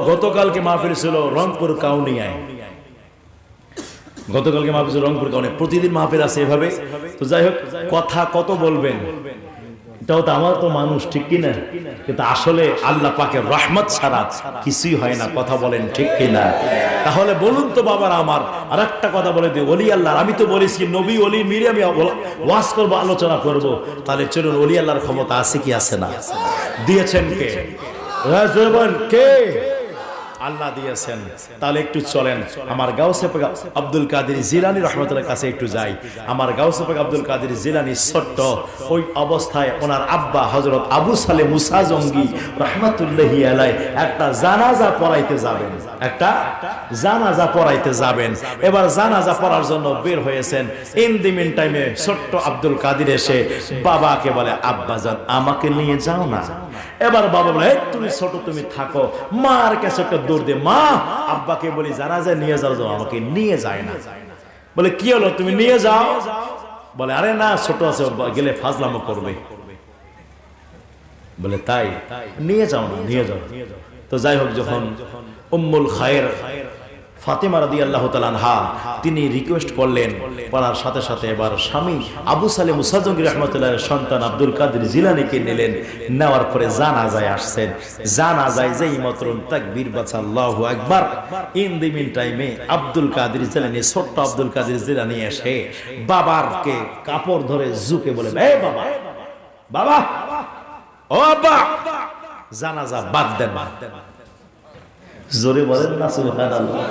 গতকালকে মাহফিল ছিল রংপুর কাউনিয়ায়, গতকালকে মাহফিল ছিল রংপুর কাউনিয়ায়। প্রতিদিন মাহফিল আছে এভাবে। তো যাই হোক, কথা কত বলবেন, এটাও তো আমার তো মানুষ, ঠিক কিনা? কিন্তু আসলে আল্লাহ পাকের রহমত ছাড়া কিছুই হয় না, কথা বলেন ঠিক কিনা? তাহলে বলুন তো বাবার আমার, আর একটা কথা বলে দিই, ওলি আল্লাহ, আমি তো বলেছি নবী ওলি মিলে আমি ওয়াজ করবো, আলোচনা করব, তাহলে চলুন, ওলি আল্লাহর ক্ষমতা আছে কি আছে না? দিয়েছেন কে? কে? আল্লাহ দিয়েছেন। তাহলে একটু চলেন আমার গাউসে পাক আব্দুল কাদের জিলানী রাহমাতুল্লাহর কাছে একটু যাই। আমার গাউসে পাক আব্দুল কাদের জিলানী ছোট্ট ওই অবস্থায় ওনার আব্বা হযরত আবু সালে মুসা জঙ্গি রাহমাতুল্লাহি আলাইহি একটা জানাজা পড়াইতে যাবেন, একটা জানাজা পড়াইতে যাবেন। এবার জানাজা পড়ার জন্য বের হয়েছেন। ইন দি মিন টাইমে ছোট্ট আব্দুল কাদের এসে বাবাকে বলে, আব্বা জান আমাকে নিয়ে যাও না। এবার বাবা বলে, তুমি ছোট, তুমি থাকো। মার কাছে একটা দৌড় দে, মা আব্বাকে বলি জানাজায় নিয়ে যাও, আমাকে নিয়ে যায় না। বলে কি হলো, তুমি নিয়ে যাও। বলে আরে না, ছোট আছে, গেলে ফাজলামো করবে। বলে তাই, নিয়ে যাও না, নিয়ে যাও। তো যাই হোক, যখন উম্মুল খায়ের ফাতেমা রাদিয়াল্লাহু তাআলা আনহা তিনি রিকোয়েস্ট করলেন, পড়ার সাথে সাথে এবার স্বামী আবু সালে মুসা জঙ্গি রাহমাতুল্লাহর সন্তান আব্দুল কাদের জিলানীকে নিলেন। নেওয়ার পরে জানাজায় আসছেন। জানাজায় যেই মাত্র তাকবীর বাজছে আল্লাহু আকবার, ইন দি মিন টাইমে আব্দুল কাদের জিলানী, ছোট্ট আব্দুল কাদের জিলানী এসে বাবারকে কাপড় ধরে ঝুঁকে বলে, এ বাবা, বাবা, ও বাবা, জানাজা বাদ দেন, বাদ দেন। জোরে বলেন না সুবহানাল্লাহ।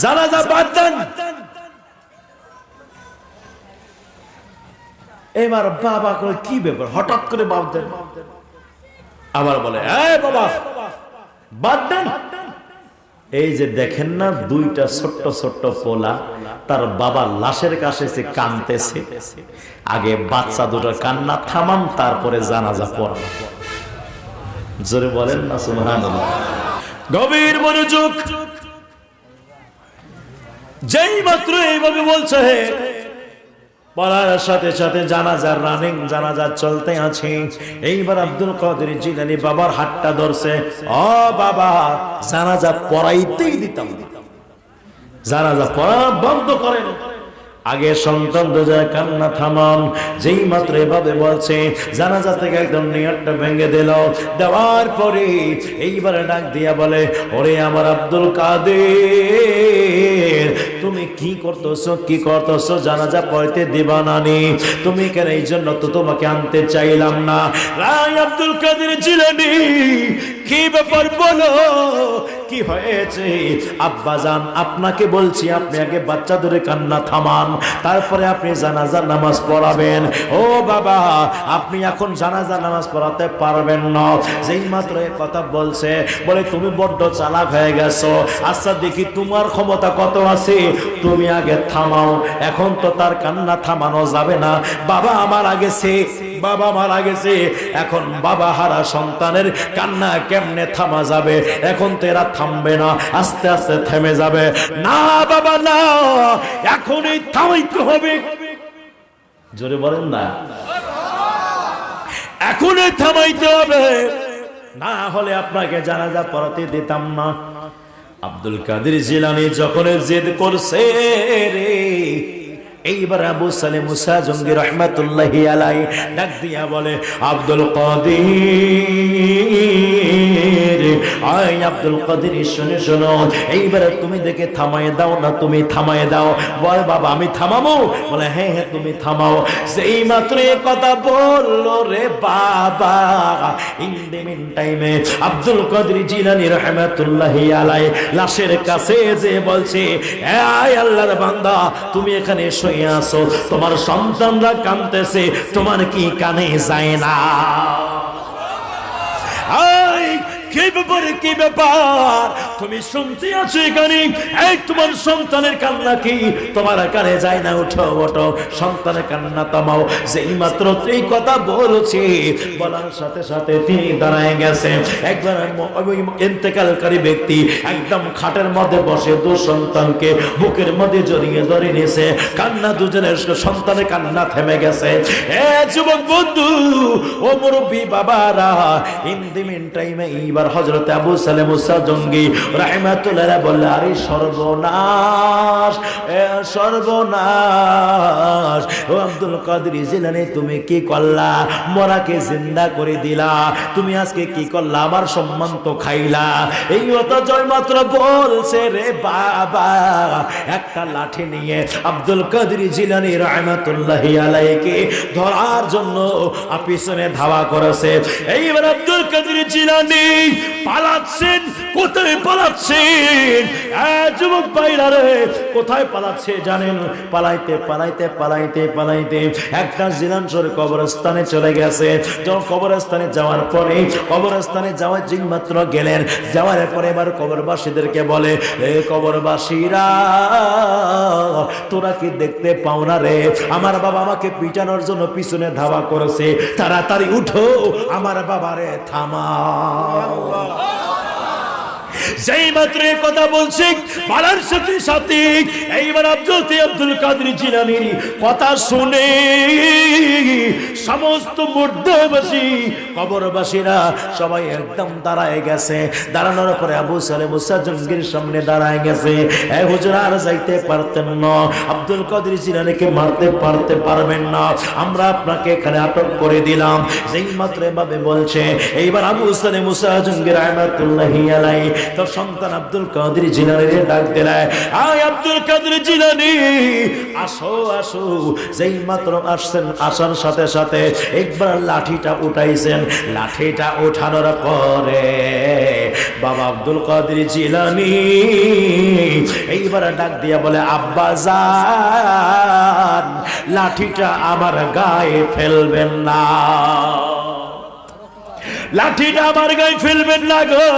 জানাজা বাদ দেন। এবার বাবা কই কি ব্যাপার, হঠাৎ করে বাদ দেন। আবার বলে, এই বাবা বাদ দেন। এই যে দেখেন না, দুইটা ছোট্ট ছোট্ট পোলা তার বাবার লাশের কাছে এসে কাঁদতেছে। আগে বাচ্চা দুটোর কান্না থামান, তারপরে জানাজা পড়ান। জোরে বলেন না সুবহানাল্লাহ। গভীর মনোযোগ। যেই মাত্র এইভাবে বলছে, বলার সাথে সাথে জানাজার রানিং, জানাজা চলতে আছে। এইবার আব্দুল কাদের জিলানী বাবার হাতটা ধরছে, ও বাবা, জানাজা পড়াইতেই দিতাম, জানাজা পড়া বন্ধ করেন। আগে সন্তান দোজায় কান্না থামান। যেই মাত্র এভাবে বলছে, জানাজা থেকে একদম নিয়তটা ভেঙে দিল। দেওয়ার পরে এইবারে ডাক দিয়া বলে, ওরে আমার আব্দুল কাদের, তুমি কি করতেছো, কি করতেছো? জানাজা পড়তে দিবা নানি, তুমি কেন? এই জন্য তো তোমাকে আনতে চাইলাম না। রাই আব্দুল কাদের জিলানী, কি ব্যাপার বলো, কি হয়েছে? আব্বা জান, আপনাকে বলছি, আপনি আগে বাচ্চা ধরে কান্না থামান, তারপরে আপনি জানাজার নামাজ পড়াবেন। ও বাবা, আপনি এখন জানাজার নামাজ পড়াতে পারবেন না। যেই মাত্র এই কথা বলছে, বলে তুমি বড্ড চালাক হয়ে গেছো। আচ্ছা দেখি তোমার ক্ষমতা কত আছে, তুমি আগে থামাও। এখন তো তার কান্না থামানো যাবে না, বাবা মারা গেছে, বাবা মারা গেছে। এখন বাবা হারা সন্তানের কান্না কেমনে থামা যাবে? এখন তো এরা থামবে না, আস্তে আস্তে থেমে যাবে। না বাবা না, এখনই থামাইতে হবে। জোরে বলেন না, এখনই থামাইতে হবে, না হলে আপনাকে জানাজা পড়াতে দিতাম না। আব্দুল কাদের জিলানী যখন জেদ করছে রে, এইবার আবু সালে মুসা জঙ্গি রহমাতুল্লাহি আলাইহি ডাক দিয়া বলে, আব্দুল কাদের, আয় আব্দুল কাদের, শুনে শোনো, এইবারে তুমি দেখে থামায় দাও না, তুমি থামায় দাও। বল বাবা আমি থামাবো? বলে হ্যাঁ হ্যাঁ তুমি থামাও। সেই মাত্র কথা বললো রে বাবা, ইন দ্য মিন টাইমে আব্দুল কাদের জিলানী রাহমাতুল্লাহি আলাইহি লাশের কাছে যে বলছে, আয় আল্লাহর বান্দা, তুমি এখানে শুয়ে আছো, তোমার সন্তানরা কাঁদতেছে, তোমার কি কানে যায় না? কি ব্যাপার তুমি শুনতে আছো এখানে? এই তোমার সন্তানের কান্না কি তোমার কানে যায় না? উঠো ওঠো, সন্তানের কান্না থামাও। যেই মাত্র এই কথা বলছে, বলার সাথে সাথে তিনি দাঁড়ায় গেছে। একবার ইন্তেকালকারী ব্যক্তি একদম খাটের মধ্যে বসে দু সন্তানকে বুকের মধ্যে জড়িয়ে ধরে নিয়েছে, কান্না, দুজনের সন্তানের কান্না থেমে গেছে। এ যুবক বন্ধু, ও মুরব্বী বাবারা, ইন দি মিন টাইমে এইবার হযরত আবু সালে মুসা জঙ্গি রাহমাতুল্লাহ বললেন, আরে সর্বনাশ, সর্বনাশ, ও আব্দুল কাদের জিলানী তুমি কি করলা? মরাকে জিন্দা করে দিলা, তুমি আজকে কি করলা? আমার সম্মান তো খাইলা। এই কথা জয় মাত্র বলছে রে বাবা, একটা লাঠি নিয়ে আব্দুল কাদের জিলানী রাহমাতুল্লাহি আলাইহি ধরার জন্য পিছনে ধাওয়া করেছে। এইবার আব্দুল কাদের জিলানী পালাচ্ছেন। কোথায় পালাচ্ছেন? যুবক ভাইরা রে, কোথায় পালাচ্ছে জানেন? পালাইতে পালাইতে পালাইতে পালাইতে একটা জিলানসর কবরস্থানে চলে গেছে। যখন কবরস্থানে যাওয়ার পরে, কবরস্থানে যাওয়ার যে মাত্র গেলেন, যাওয়ার পরে এবার কবরবাসীদেরকে বলে, এ কবরবাসীরা, তোরা কি দেখতে পাও না রে? আমার বাবা আমাকে পিটানোর জন্য পিছনে ধাওয়া করেছে, তাড়াতাড়ি উঠো, আমার বাবারে থামাও। যেই মাত্র কথা বলছি, বলার সাথে সাথে এইবার আব্দুল কাদের জিলানীর কথা শুনে সমস্ত মুর্দাবাসী, কবরবাসীরা সবাই একদম দাঁড়ায় গেছে। দাঁড়ানোর পরে আবু সালে মুসা জঙ্গির সামনে দাঁড়ায় গেছে। এ হুজুর, আর যাইতে পারতেন না, আব্দুল কাদের জিলানীকে মারতে পারবেন না, আমরা আপনাকে এখানে আটক করে দিলাম। যেই মাত্র এভাবে বলছে, এইবার আবু সালে মুসা জঙ্গি রাহমাতুল্লাহি আলাইহি তোর সন্তান আব্দুল কাদের জিলানীর ডাক দিলায়, আয় আব্দুল কাদের জিলানী, আসো আসো। যেই মাত্র আসছেন, আসার সাথে সাথে একবার লাঠিটা উঠাইছেন। লাঠিটা উঠানোর পরে বাবা আব্দুল কাদের জিলানী এইবার ডাক দিয়া বলে, আব্বা জান, লাঠিটা আমার গায়ে ফেলবেন না, লাঠিটা আমার গায়ে ফেলবেন না গো।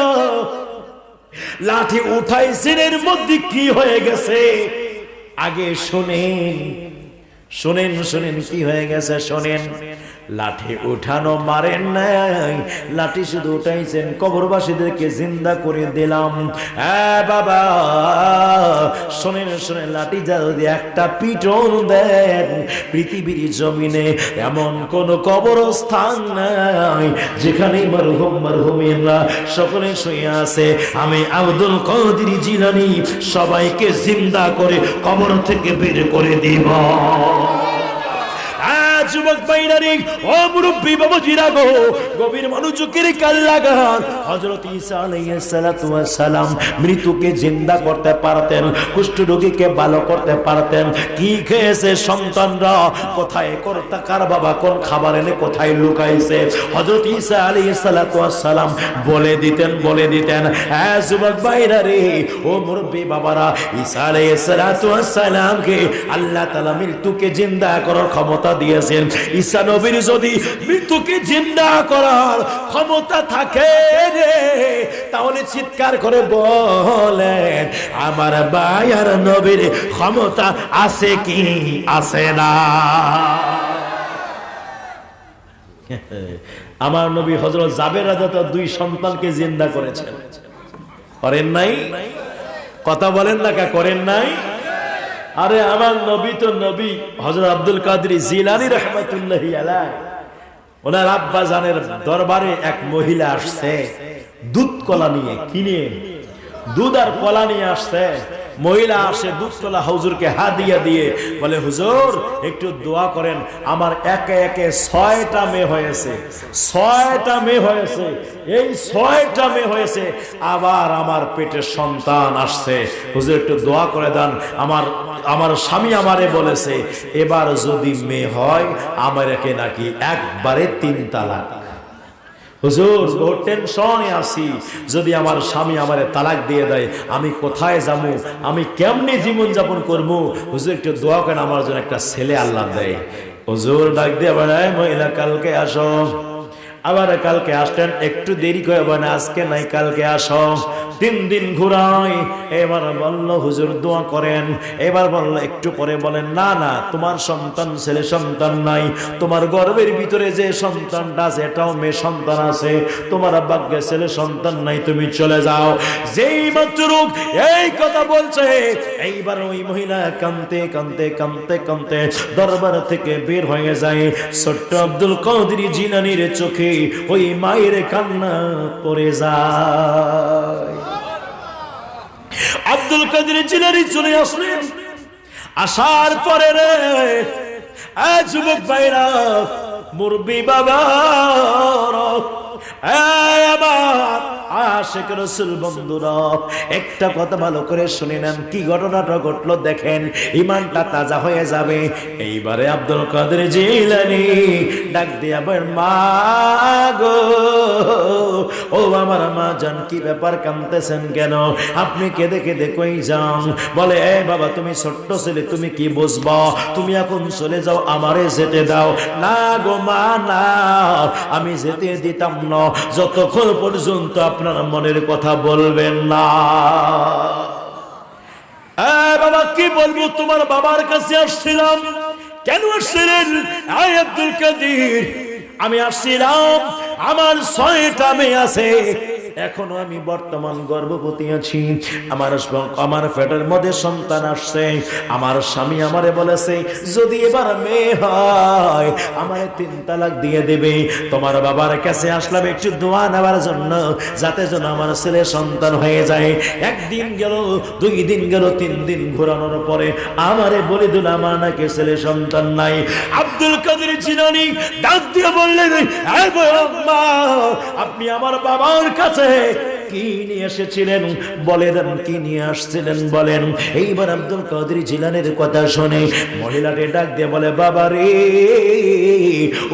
লাঠি উঠাইছেন, এর মধ্যে কি হয়ে গেছে আগে শোনেন, শোনেন শোনেন কি হয়ে গেছে শোনেন। লাঠি উঠানো মারেন নাই, লাঠি শুধু উঠাইছেন, কবরবাসীদেরকে জিন্দা করে দিলাম। হ্যাঁ বাবা শোনেন শোনেন, লাঠি যদি একটা পিটন দেন, পৃথিবীর জমিনে এমন কোন কবরস্থান নাই যেখানে মরহুম মরহুমিনরা সকলে শুয়ে আছে। আমি আব্দুল কাদের জিলানী সবাইকে জিন্দা করে কবর থেকে বের করে দিব। যুবক বাইনারি, ও মুরব্বী বাবাজিরা গো, গভীর মনোযোগের কান লাগান। হযরত ঈসা আলাইহিস সালাতু ওয়াস সালাম মৃত্যুকে জিন্দা করতে পারতেন, কুষ্ঠ রোগীকে ভালো করতে পারতেন। কি খেয়েছে সন্তানরা, কোথায় করতা, কার বাবা কোন খাবার এনে কোথায় লুকাইছে, হযরত ঈসা আলাইহিস সালাতু ওয়াস সালাম বলে দিতেন, বলে দিতেন। হ্যাঁ যুবক বাইনারি, ও মুরব্বী বাবারা, ঈসা আলাইহিস সালাতু ওয়াস সালামকে আল্লাহ তাআলা মৃত্যুকে জিন্দা করার ক্ষমতা দিয়েছেন। ঈসা নবীর যদি মৃত্যুকে জিন্দা করার ক্ষমতা থাকে রে, তাহলে চিৎকার করে বলেন, আমার বায়ার নবীর ক্ষমতা আছে কি আছে না? আমার নবী হযরত জাবের রাদিয়াল্লাহু দুই সন্তানকে জিন্দা করেছেন, করেন নাই? কথা বলেন না, কা করেন নাই? আরে আমার নবী তো নবী। হযরত আব্দুল কাদের জিলানী রাহমাতুল্লাহি আলাইহি, ওনার আব্বা জানের দরবারে এক মহিলা আসছে দুধ কলা নিয়ে, কিনে দুধ আর কলা নিয়ে আসছে। মহিলা আসে দুধতলা হুজুরকে হাদিয়া দিয়ে বলে, হুজুর একটু দোয়া করেন, আমার একে একে 6টা মেয়ে হয়েছে, 6টা মেয়ে হয়েছে, এই 6টা মেয়ে হয়েছে, আবার আমার পেটে সন্তান আসছে, হুজুর একটু দোয়া করে দেন, আমার স্বামী আমারে বলেছে এবার যদি মেয়ে হয় আমারকে নাকি একবারে 3 তালাক। হুজুর বহু টেনশনে আছি, যদি আমার স্বামী আমারে তালাক দিয়ে দেয় আমি কোথায় যাবো, আমি কেমনে জীবন যাপন করবো, হুজুর একটু দোয়া করেন আমার জন্য একটা ছেলে আল্লাহ দেয়। হুজুর ডাক দিয়ে বলে, মহিলা কালকে আসো। আবার কালকে আসলেন, একটু দেরি করে বলে আজকে নাই কালকে আসো। 3 দিন ঘুরাই, এবার বলল হুজুর দোয়া করেন। এবার বলল একটু পরে বলেন, না না তোমার সন্তান ছেলে সন্তান নাই, তোমার গর্ভের ভিতরে যে সন্তানটা আছে এটাও মেয়ে সন্তান আছে, তোমার ভাগ্যে ছেলে সন্তান নাই, তুমি চলে যাও। যেই মাত্র এই কথা বলছে, এইবার ওই মহিলা কাঁদতে কাঁদতে কাঁদতে কাঁদতে দরবার থেকে বের হয়ে যায়। ছোট্ট আব্দুল কাদের জিলানীর চোখে ওই মায়ের কান্না পড়ে যায়। আব্দুল কাদের জিলানী চলে আসলেন, আসার পরে রে যুবক ভাইরা, মুরব্বি বাবা, আশিক রাসূল বন্ধুরা, একটা কথা ভালো করে শুনে নেন, কি ঘটনাটা ঘটলো দেখেন, ইমানটা তাজা হয়ে যাবে। এইবারে আব্দুল কাদের জিলানী ডাক দিয়া বলেন, মা গো, ও আমার মা জান, কি ব্যাপার কাঁদতেছেন কেন, আপনি কেঁদে কেঁদে কই যান? বলে, এ বাবা তুমি ছোট্ট ছেলে, তুমি কি বুঝবা, তুমি এখন চলে যাও, আমারে যেতে দাও। না গো মা না, আমি যেতে দিতাম না যতক্ষণ পর্যন্ত আপনার মনের কথা বলবেন না। বাবা কি বলবো, তোমার বাবার কাছে আসছিলাম। কেন আসছিলেন? আব্দুল কাদের, আমি আসছিলাম, আমার 6টা মেয়ে আছে, এখনো আমি বর্তমান গর্ভবতী আছি, আমার পেটের মধ্যে সন্তান আসছে, আমার স্বামী আমারে বলেছে যদি এবার মেয়ে হয় আমারে 3 তালাক দিয়ে দেবে। তোমার বাবার কাছে আসলাম একটু দোয়া নেওয়ার জন্য, যাতে যেন আমার ছেলে সন্তান হয়ে যায়। 1 দিন গেল, 2 দিন গেল, 3 দিন ঘোরানোর পরে আমারে বলে দিল আমার নাকি ছেলে সন্তান নাই। আব্দুল কাদের জিলানী ডাক দিয়ে বললেন, আপনি আমার বাবার কাছে কি নিয়ে এসেছিলেন বলে দেন, কি নিয়ে আসছিলেন বলেন। এইবার আব্দুল কাদের জিলানীর কথা শুনে মহিলাকে ডাক দিয়ে বলে, বাবা রে,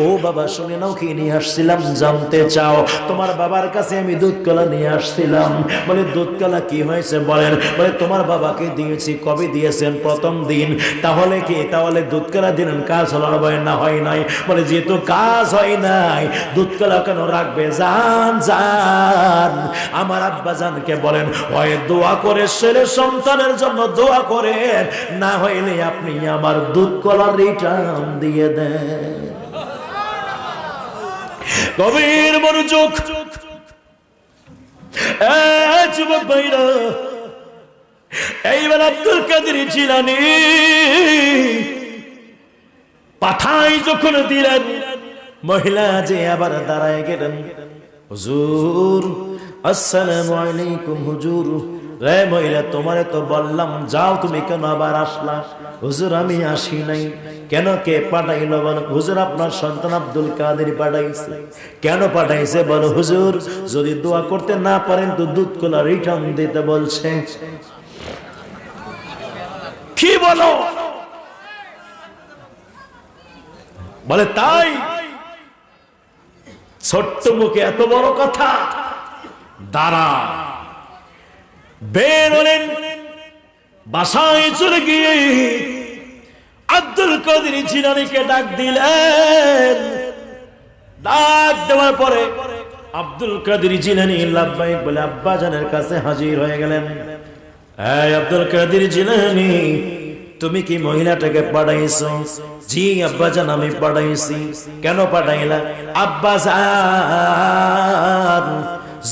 ও বাবা শুনে নাও, কি নিয়ে আসছিলাম জানতে চাও? তোমার বাবার কাছে আমি দুধ কলা নিয়ে আসছিলাম। বলে, দুধ কলা কি হয়েছে বলেন? বলে, তোমার বাবাকে দিয়েছি। কবে দিয়েছেন? প্রথম দিন। তাহলে কি, তাহলে দুধ কলা দিলেন, কাজ হলো না? হয় নাই। বলে, যেহেতু কাজ হয় নাই দুধ কলা কেন রাখবে? যান যান আমার আব্বা জানকে বলেন, হয় দোয়া করে ছেলে সন্তানের জন্য দোয়া করেন, না হইলে আপনি আমার দুধ কলা রিটার্ন দিয়ে দেন। গভীর মনোযোগ, যুবক ভাইরা, এইবার আব্দুল কাদের জিলানী পাঠাই যখন দিলেন, মহিলা যে আবার দাঁড়ায় গেলেন, হুজুর আসসালামু আলাইকুম। হুজুর, রে মহিলা, তোমারে তো বললাম যাও, তুমি কেন আবার আসলা? হুজুর আমি আসি নাই। কেন, কে পাঠাইলো বলো? হুজুর আপনার সন্তান আব্দুল কাদের পাঠাইছে। কেন পাঠাইছে বলো? হুজুর যদি দোয়া করতে না পারেন তো দুধ কলা রিটার্ন দিতে বলছে। কি বলো? বলে, তাই? ছোট্ট মুখে এত বড় কথা। দাঁড়া, বের হলেন, বাসায় চলে গিয়ে আব্দুল কাদের জিলানীকে ডাক দিলেন। ডাক দেওয়ার পরে আব্দুল কাদের জিলানী লাব্বাইক বলে আব্বা জানের কাছে হাজির হয়ে গেলেন। এই আব্দুল কাদের জিলানী, তুমি কি মহিলাটাকে পাঠাইছো? জি আব্বা জান, আমি পাঠাইছি। কেন পাঠাইলা? আব্বা জান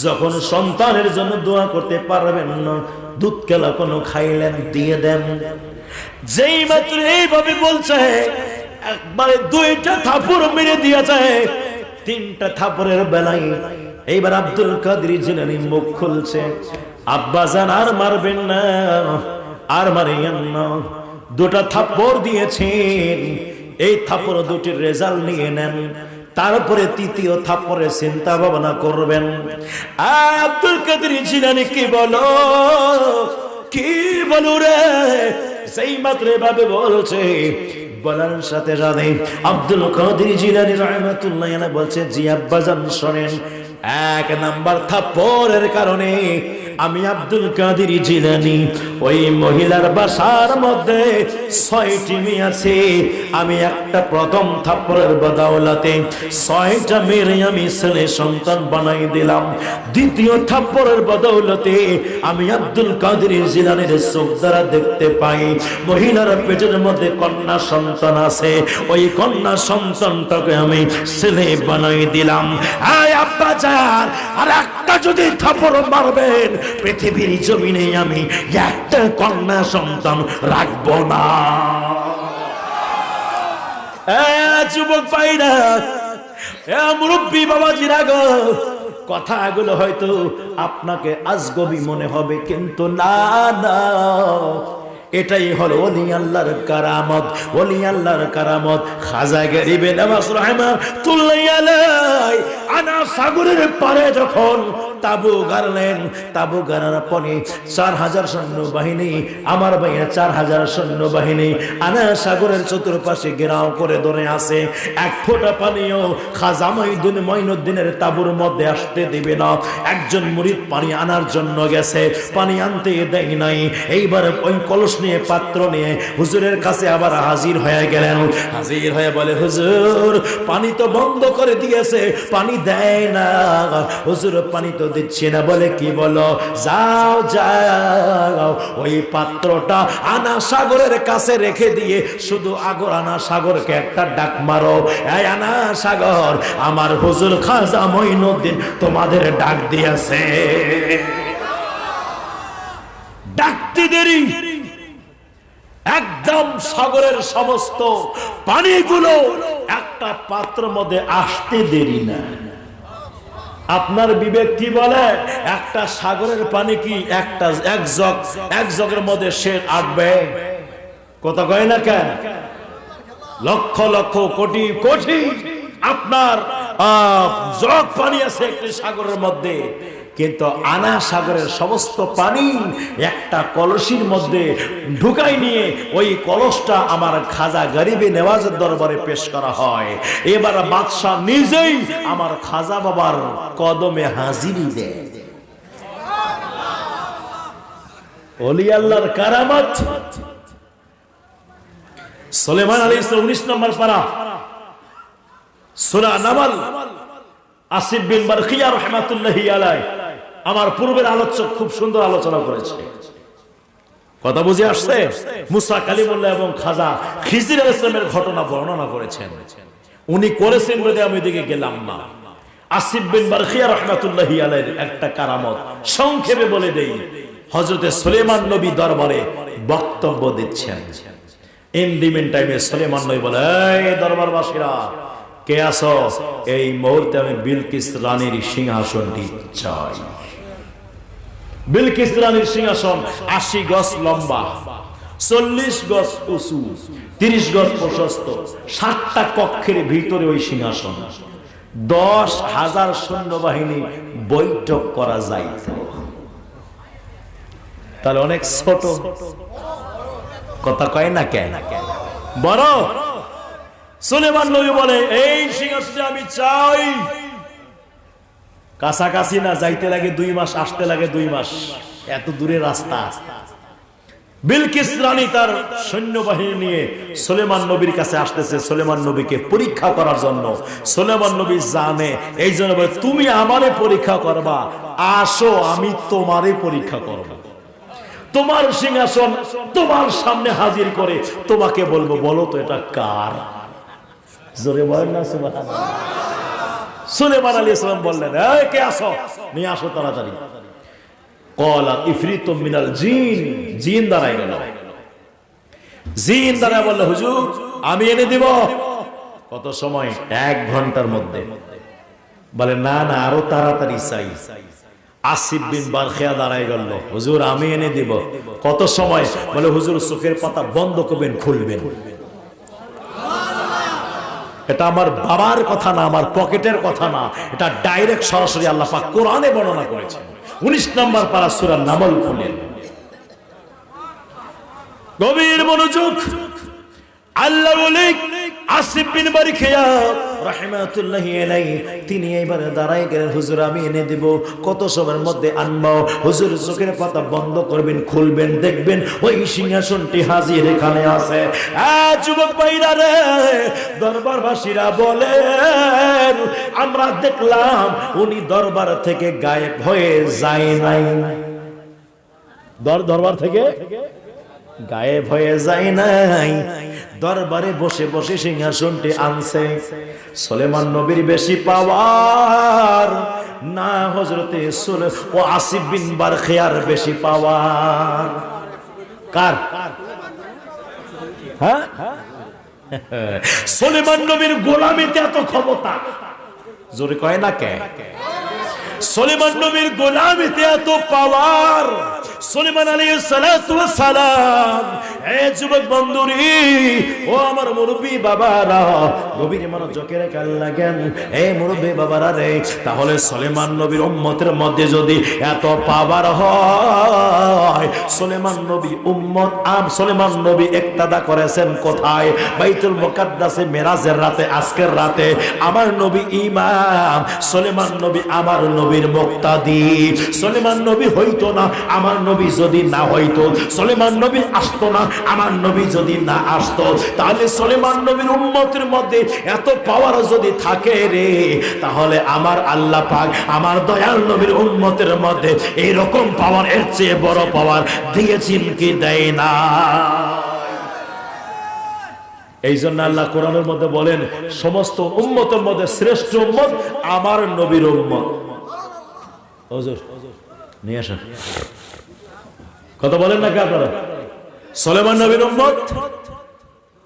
যখন সন্তানের জন্য দোয়া করতে পারবেন না, দুধ কেলা কোনো খাইলেন, দিয়ে দেন। যেই মাত্র এইভাবে বলছে, একবারে 2টা থাপড় মেরে দিয়েছে। 3টা থাপড়ের বেলায় এইবার আব্দুল কাদের জিলানী মুখ খুলছে, আব্বা জান আর মারবেন না, আর মারিয়েন না। দুটা থাপ্পড় দিয়েছেন, এই থাপ্পড় দুটির রেজাল্ট নিয়ে নেন, তারপরে তৃতীয় থাপ্পড়ে চিন্তা ভাবনা করবেন। আব্দুল কাদের জিলানী কি বলো, কি বলো রে? সেই মাত্র এভাবে বলছে, বলার সাথে সাথে আব্দুল কাদের জিলানী রাহমাতুল্লাহ আলাইহি বলছে, জি আব্বাজান শোনেন, এক নাম্বার থাপ্পড়ের কারণে আমি আব্দুল কাদের জিলানী ওই মহিলার বাসার মধ্যে 6টি মেয়ে আছে, আমি একটা প্রথম থাপ্পড়ের বদৌলতে 6টা মেয়ে আমি ছেলে সন্তান বানাই দিলাম। দ্বিতীয় থাপ্পড়ের বদৌলতে আমি আব্দুল কাদের জিলানীর চোখ দ্বারা দেখতে পাই মহিলার পেটের মধ্যে কন্যা সন্তান আছে, ওই কন্যা সন্তানটাকে আমি ছেলে বানাই দিলাম। আয় আব্বা যান, আর একটা যদি থাপ্পড় মারবেন পৃথিবীর জমিনে আমি একটা কন্যা সন্তান রাখবো না। যুবক ভাইরা, মুরব্বী বাবাজিরা গো, কথাগুলো হয়তো আপনাকে আজগবি মনে হবে, কিন্তু না না, এটাই হলো ওলি আল্লাহর কারামত। ওলি আল্লাহর কারামত খাজা গরিবে নওয়াজ রাহমাতুল্লাহ আলাইহি আনা সাগরের পারে যখন তাবু গাড়লেন, তাবু গাড়ার পরে 4000 সৈন্যবাহিনী, আমার ভাইয়া 4000 সৈন্যবাহিনী আনা সাগরের চতুর্পাশে ঘেরাও করে ধরে আছে। এক ফোঁটা পানিও খাজা মঈনুদ্দিনের তাবুর মধ্যে আসতে দিবে না। একজন মুরিদ পানি আনার জন্য গেছে, পানি আনতে দেয় নাই। এইবার ওই কলস নিয়ে, পাত্র নিয়ে হুজুরের কাছে আবার হাজির হয়ে গেলেন। হাজির হয়ে বলে, হুজুর পানি তো বন্ধ করে দিয়েছে, পানি দেয় না। হুজুর পানি তো দিচ্ছে না। বলে, কি বলো? যাও যাও, ওই পাত্রটা আনা সাগরের কাছে রেখে দিয়ে শুধু আনা সাগরকে একটা ডাক মারো, এই আনা সাগর, আমার হুজুর খাজা মঈনুদ্দিন তোমাদের ডাক দিয়েছে। ডাকতে দেরি, একদম সাগরের সমস্ত পানিগুলো একটা পাত্রের মধ্যে আসতে দেরি না। আপনার বিবেক কি বলে? একটা সাগরের পানি কি এক জগের মধ্যে সে আটবে? কথা কয় না কেন? লক্ষ লক্ষ কোটি কোটি আপনার জগ পানি আছে একটি সাগরের মধ্যে, কিন্তু আনা সাগরের সমস্ত পানি একটা কলসির মধ্যে ঢুকাই নিয়ে ওই কলসটা আমার খাজা গরিবে নেওয়াজের দরবারে পেশ করা হয়। এবার বাদশাহ নিজেই আমার খাজা বাবার কদমে হাজিরি দেয়। ওলি আল্লাহর কারামত। সুলাইমান আলাইহিস সালাম 19 নম্বর পারা সূরা নামল, আসিফ বিন বারখিয়া রাহমাতুল্লাহি আলাইহি আমার পূর্বের আলোচক খুব সুন্দর আলোচনা করেছে। কথা বুঝে আসছে? মুসা কালিমুল্লাহ এবং খাজা খিজির আলাইহিস সালামের ঘটনা বর্ণনা করেছেন। উনি করেছেন বলে আমি ওইদিকে গেলাম না। আসিফ বিন বারখিয়া রাহমাতুল্লাহি আলাইহির একটা কারামত সংক্ষেপে বলে দেই। হযরতে সুলাইমান নবী দরবারে বক্তব্য দিচ্ছেন। ইন দি মিন টাইমে সুলাইমান নবী বলে, এই দরবারবাসীরা কে আছো? এই মুহূর্তে আমি বিলকিস রানীর সিংহাসনটি চাই। বিলকিস রানীর সিংহাসন 80 গজ লম্বা, 40 গজ উঁচু, 30 গজ প্রশস্ত, 7টা কক্ষের ভিতরে ওই সিংহাসন। 10,000 সৈন্যবাহিনী বৈঠক করা যায়। তাহলে অনেক ছোট, কথা কয় না কেন? বড়। সুলাইমান নবী বলে, এই সিংহাসন আমি চাই। কাছাকাছি না, যাইতে লাগে 2 মাস, আসতে লাগে 2 মাস, এত দূরে রাস্তা। বিলকিস রানী তার সৈন্যবাহিনী নিয়ে সুলাইমান নবীর কাছে আসতেছে সুলাইমান নবীকে পরীক্ষা করার জন্য। সুলাইমান নবী জানে, এই জন্য বলে, তুমি আমারে পরীক্ষা করবা, আসো আমি তোমারে পরীক্ষা করব। তোমার সিংহাসন তোমার সামনে হাজির করে তোমাকে বলবো, বলো তো এটা কার? জোরে বলেন না সুবহানাল্লাহ। সুলাইমান আলাইহিস সালাম বললেন, এই কে আসো, নিয়ে আসো তাড়াতাড়ি। ক্বালা ইফরিতুম মিনাল জিন, জিন দাঁড়ায় গেল। জিন দাঁড়ায় বলল, হুজুর আমি এনে দিব। কত সময়? 1 ঘন্টার মধ্যে। বলে, না না, আরো তাড়াতাড়ি চাই। আসিফ বিন বারখিয়া দাঁড়ায় গেল, হুজুর আমি এনে দিব। কত সময়? বলে হুজুর চোখের পাতা বন্ধ করবেন, খুলবেন। এটা আমার বাবার কথা না, আমার পকেটের কথা না, এটা ডাইরেক্ট সরাসরি আল্লাহ পাক কোরআনে বর্ণনা করেছেন। 19 নম্বর পারা সূরা নামল খুলেন, গভীর মনোযোগ। আল্লাহ বলে আসিফ বিন বারখিয়া রাহমাতুল্লাহি আলাইহি তিনি এইবারে দাঁড়ায় গেলেন, হুজুর আমি এনে দিব। কত সময়ের মধ্যে আনবো? হুজুর চোখের পাতা বন্ধ করবেন, খুলবেন, দেখবেন ওই সিংহাসনটি হাজির এখানে আছে। যুবক ভাইরা রে, দরবারবাসীরা বলেন আমরা দেখলাম উনি দরবার থেকে গায়েব হয়ে যায় নাই। দরবার থেকে গায়েব হয়ে যায় নাই, দরবারে বসে বসে সিংহাসনটি আনছে। সুলেমান নবীর বেশি পাওয়ার না হযরতে ও আসিফ বিন বারখিয়ার বেশি পাওয়ার? কার? হ্যাঁ, সুলেমান নবীর গোলামিতে এত ক্ষমতা, জোরে কয় না কে? সুলেমান নবীর গোলামিতে এত পাওয়ার। সুলেমান আলাইহিস সালাতু ওয়াস সালাম, এ যুবক বন্ধুরি, ও আমার মুরব্বি বাবারা, গভীর মনোযোগের কান লাগেন। এই মুরব্বি বাবারা রে, তাহলে সুলেমান নবীর উম্মতের মধ্যে যদি এত পাওয়ার হয়, সুলেমান নবী উম্মত সুলেমান নবী ইক্তাদা করেছেন কোথায়? বাইতুল মুকাদ্দাসে মেরাজের রাতে, আজকের রাতে আমার নবী ইমাম, সুলেমান নবী আমার নবীর মুক্তাদি। সুলেমান নবী হইতো না আমার নবী যদি না হইতো, সুলেমান নবী আসতো না আমার নবী যদি না আসতো, তাহলে সুলেমান নবীর উম্মতের মধ্যে এত পাওয়ার যদি থাকে রে, তাহলে আমার আল্লাহ পাক আমার দয়াল নবীর উম্মতের মধ্যে এইরকম পাওয়ার, এর চেয়ে বড় পাওয়ার দিয়েছেন কি দেয় না? এই জন্য আল্লাহ কোরআনের মধ্যে বলেন সমস্ত উম্মতের মধ্যে শ্রেষ্ঠ উম্মত আমার নবীর উম্মত। হুজুর নিয়ে আসেন, কথা বলেন না কি আপনারা? সুলেমান নবীর উম্মত,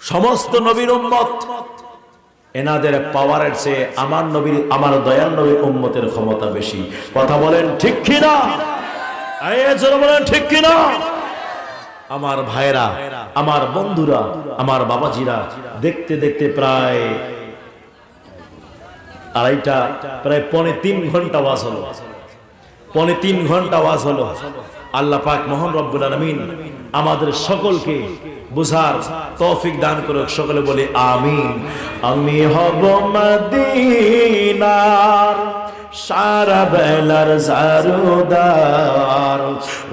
সমস্ত নবীর উম্মত, এনাদের পাওয়ারের চেয়ে আমার নবীর, আমার দয়াল নবীর উম্মতের ক্ষমতা বেশি। কথা বলেন ঠিক কিনা? বলেন ঠিক কিনা? আমার ভাইরা, আমার বন্ধুরা, আমার বাবাজিরা, দেখতে দেখতে প্রায় আড়াইটা, প্রায় 3.25 ঘন্টা ওয়াজ হলো। 3.25 ঘন্টা ওয়াজ হলো। আল্লাহ পাক মহান রব্বুল আলামিন আমাদের সকলকে বুঝার তৌফিক দান করুক। সকলে বলি আমিন। আমি হব মদিনার সারা বেলার জারুদার,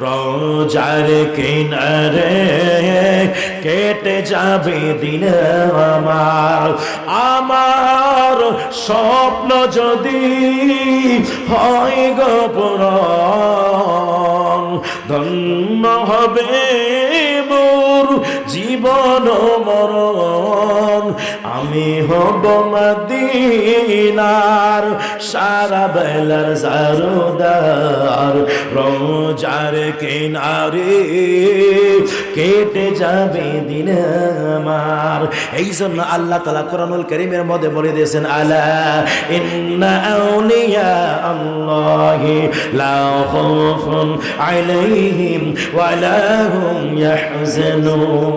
রোজার কিনারে কেটে যাবে দিন আমার। আমার স্বপ্ন যদি হয় গো পূরণ, ধন্য হবে মোর জীবন মরণ। আমি হব মদিনার সারা বেলার জারুদার, রোজার কিনারে কেটে যাবে দিন আমার। এই জন্য আল্লাহ তাআলা কোরআনুল কারীমের মধ্যে বলে দিয়েছেন, আলা ইন্না আউলিয়া আল্লাহি লা খাউফুন আলাইহিম ওয়া লা হুম ইয়াহজানুন।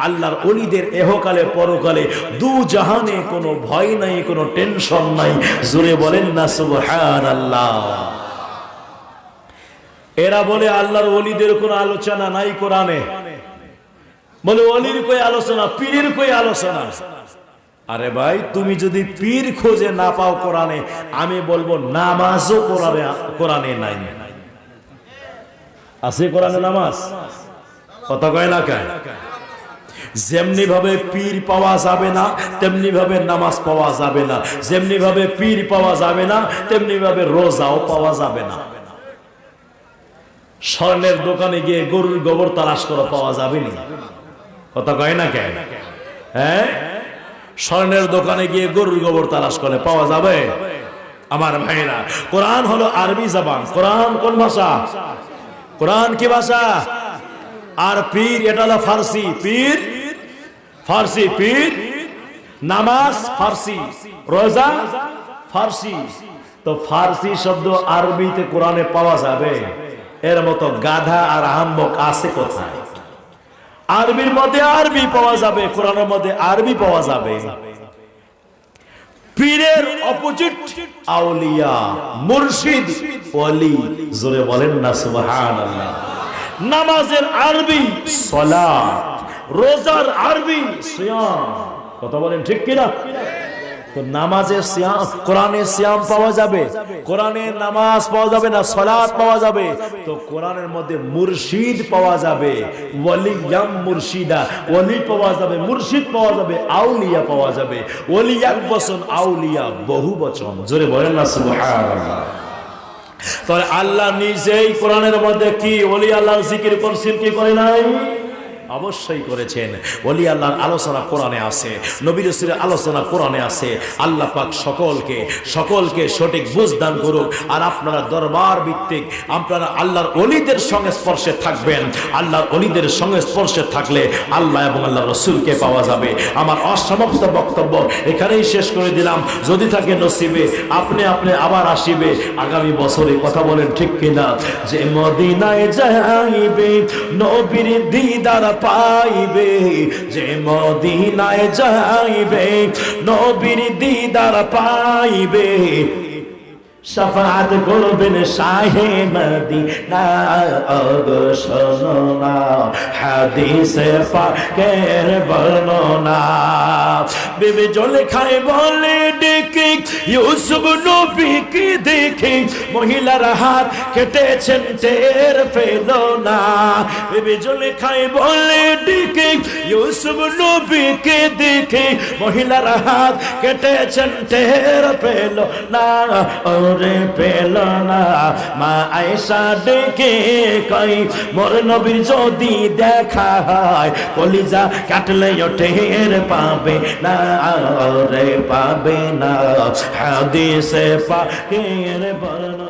আল্লাহর ওলিদের এহকালে পরকালে দু জাহানে কোনো ভয় নাই, কোনো টেনশন নাই। জোরে বলেন না সুবহানাল্লাহ। এরা বলে আল্লাহর ওলিদের কোনো আলোচনা নাই কোরআনে, বলে ওলির কই আলোচনা, পীরের কই আলোচনা। আরে ভাই, তুমি যদি পীর খোঁজে না পাও কোরআনে, আমি বলবো নামাজও কোরআনে নাই। আছে কোরআনে নামাজ? কথা কয় না কেন? যেমনি ভাবে পীর পাওয়া যাবে না, তেমনি ভাবে নামাজ পাওয়া যাবে না। যেমনি ভাবে পীর পাওয়া যাবে না, তেমনি ভাবে রোজাও পাওয়া যাবে না। স্বর্ণের দোকানে গিয়ে গরুর গোবর তালাশ করে পাওয়া যাবে না। কথা কয় না কেন? হ্যাঁ, স্বর্ণের দোকানে গিয়ে গরুর গোবর তালাশ করে পাওয়া যাবে? আমার ভাইরা, কোরআন হলো আরবি জবান। কোরআন কোন ভাষা? কোরআন কি ভাষা? আর পীর এটা হলো ফার্সি। পীর ফার্সি, পীর নামাজ ফার্সি, রোজা ফার্সি, তো ফার্সি শব্দ আরবিতে কোরআনে পাওয়া যাবে? এর মতো গাধা আর আহাম্মক আছে কোথায়? আরবির মধ্যে আরবি পাওয়া যাবে, কোরআনের মধ্যে আরবি পাওয়া যাবে। পীরের অপোজিট আউলিয়া, মুর্শিদ, ওলি। জোরে বলেন না সুবহানাল্লাহ। নামাজের আরবি সালাত, রোজার আরবি সিয়াম। কথা বলেন ঠিক কিনা? তো নামাজের সিয়াম, কোরআনের সিয়াম পাওয়া যাবে, কোরআনের নামাজ পাওয়া যাবে না, সালাত পাওয়া যাবে। তো কোরআনের মধ্যে মুর্শিদ পাওয়া যাবে, ওয়ালিয়াম মুর্শিদা, ওলি পাওয়া যাবে, মুর্শিদ পাওয়া যাবে, আউলিয়া পাওয়া যাবে। ওলি এক বচন, আউলিয়া বহু বচন। জোরে বলেন না সুবহানাল্লাহ। তাহলে আল্লাহ নিজেই কোরআনের মধ্যে কি ওলি আল্লাহর জিকির করছেন কি করে নাই? অবশ্যই করেছেন। ওলি আল্লাহর আলোচনা কোরআনে আছে, নবী রাসূলের আলোচনা কোরআনে আছে। আল্লাহ পাক সকলকে সঠিক বুঝ দান করুক। আর আপনারা দরবার ভিত্তিক আপনারা আল্লাহর ওলিদের সংস্পর্শে থাকবেন। আল্লাহর ওলিদের সংস্পর্শে থাকলে আল্লাহ এবং আল্লাহর রাসূলকে পাওয়া যাবে। আমার অসমাপ্ত বক্তব্য এখানেই শেষ করে দিলাম। যদি থাকে নসিবে আপনি আবার আসিবে আগামী বছরে। কথা বলেন ঠিক কিনা? যে মদিনায় যাইবে নবীর দিদার পাইবে, যে মদিনায় যাইবে নবীর দিদার পাইবে, শাফাআত করবেন শাহে মদিনা। ওগো শোনো না হাদিসে পাকের বর্ণনা। বিবি জুলেখায় বলে ডেকে ইউসুফ নবীকে দেখে মহিলার হাত কেটেছেন টের পেল না। বিবি জুলেখায় বলে ডেকে ইউসুফ নবীকে দেখে মহিলার হাত কেটেছেন টের পেল না। ওরে পেল না। মা আয়েশা ডেকে কই মোর নবীর যদি দেখা হয় কলিজা কাটলে টের পাবে না, ওরে পাবে না। হাদিসে পাকের বর্ণনা।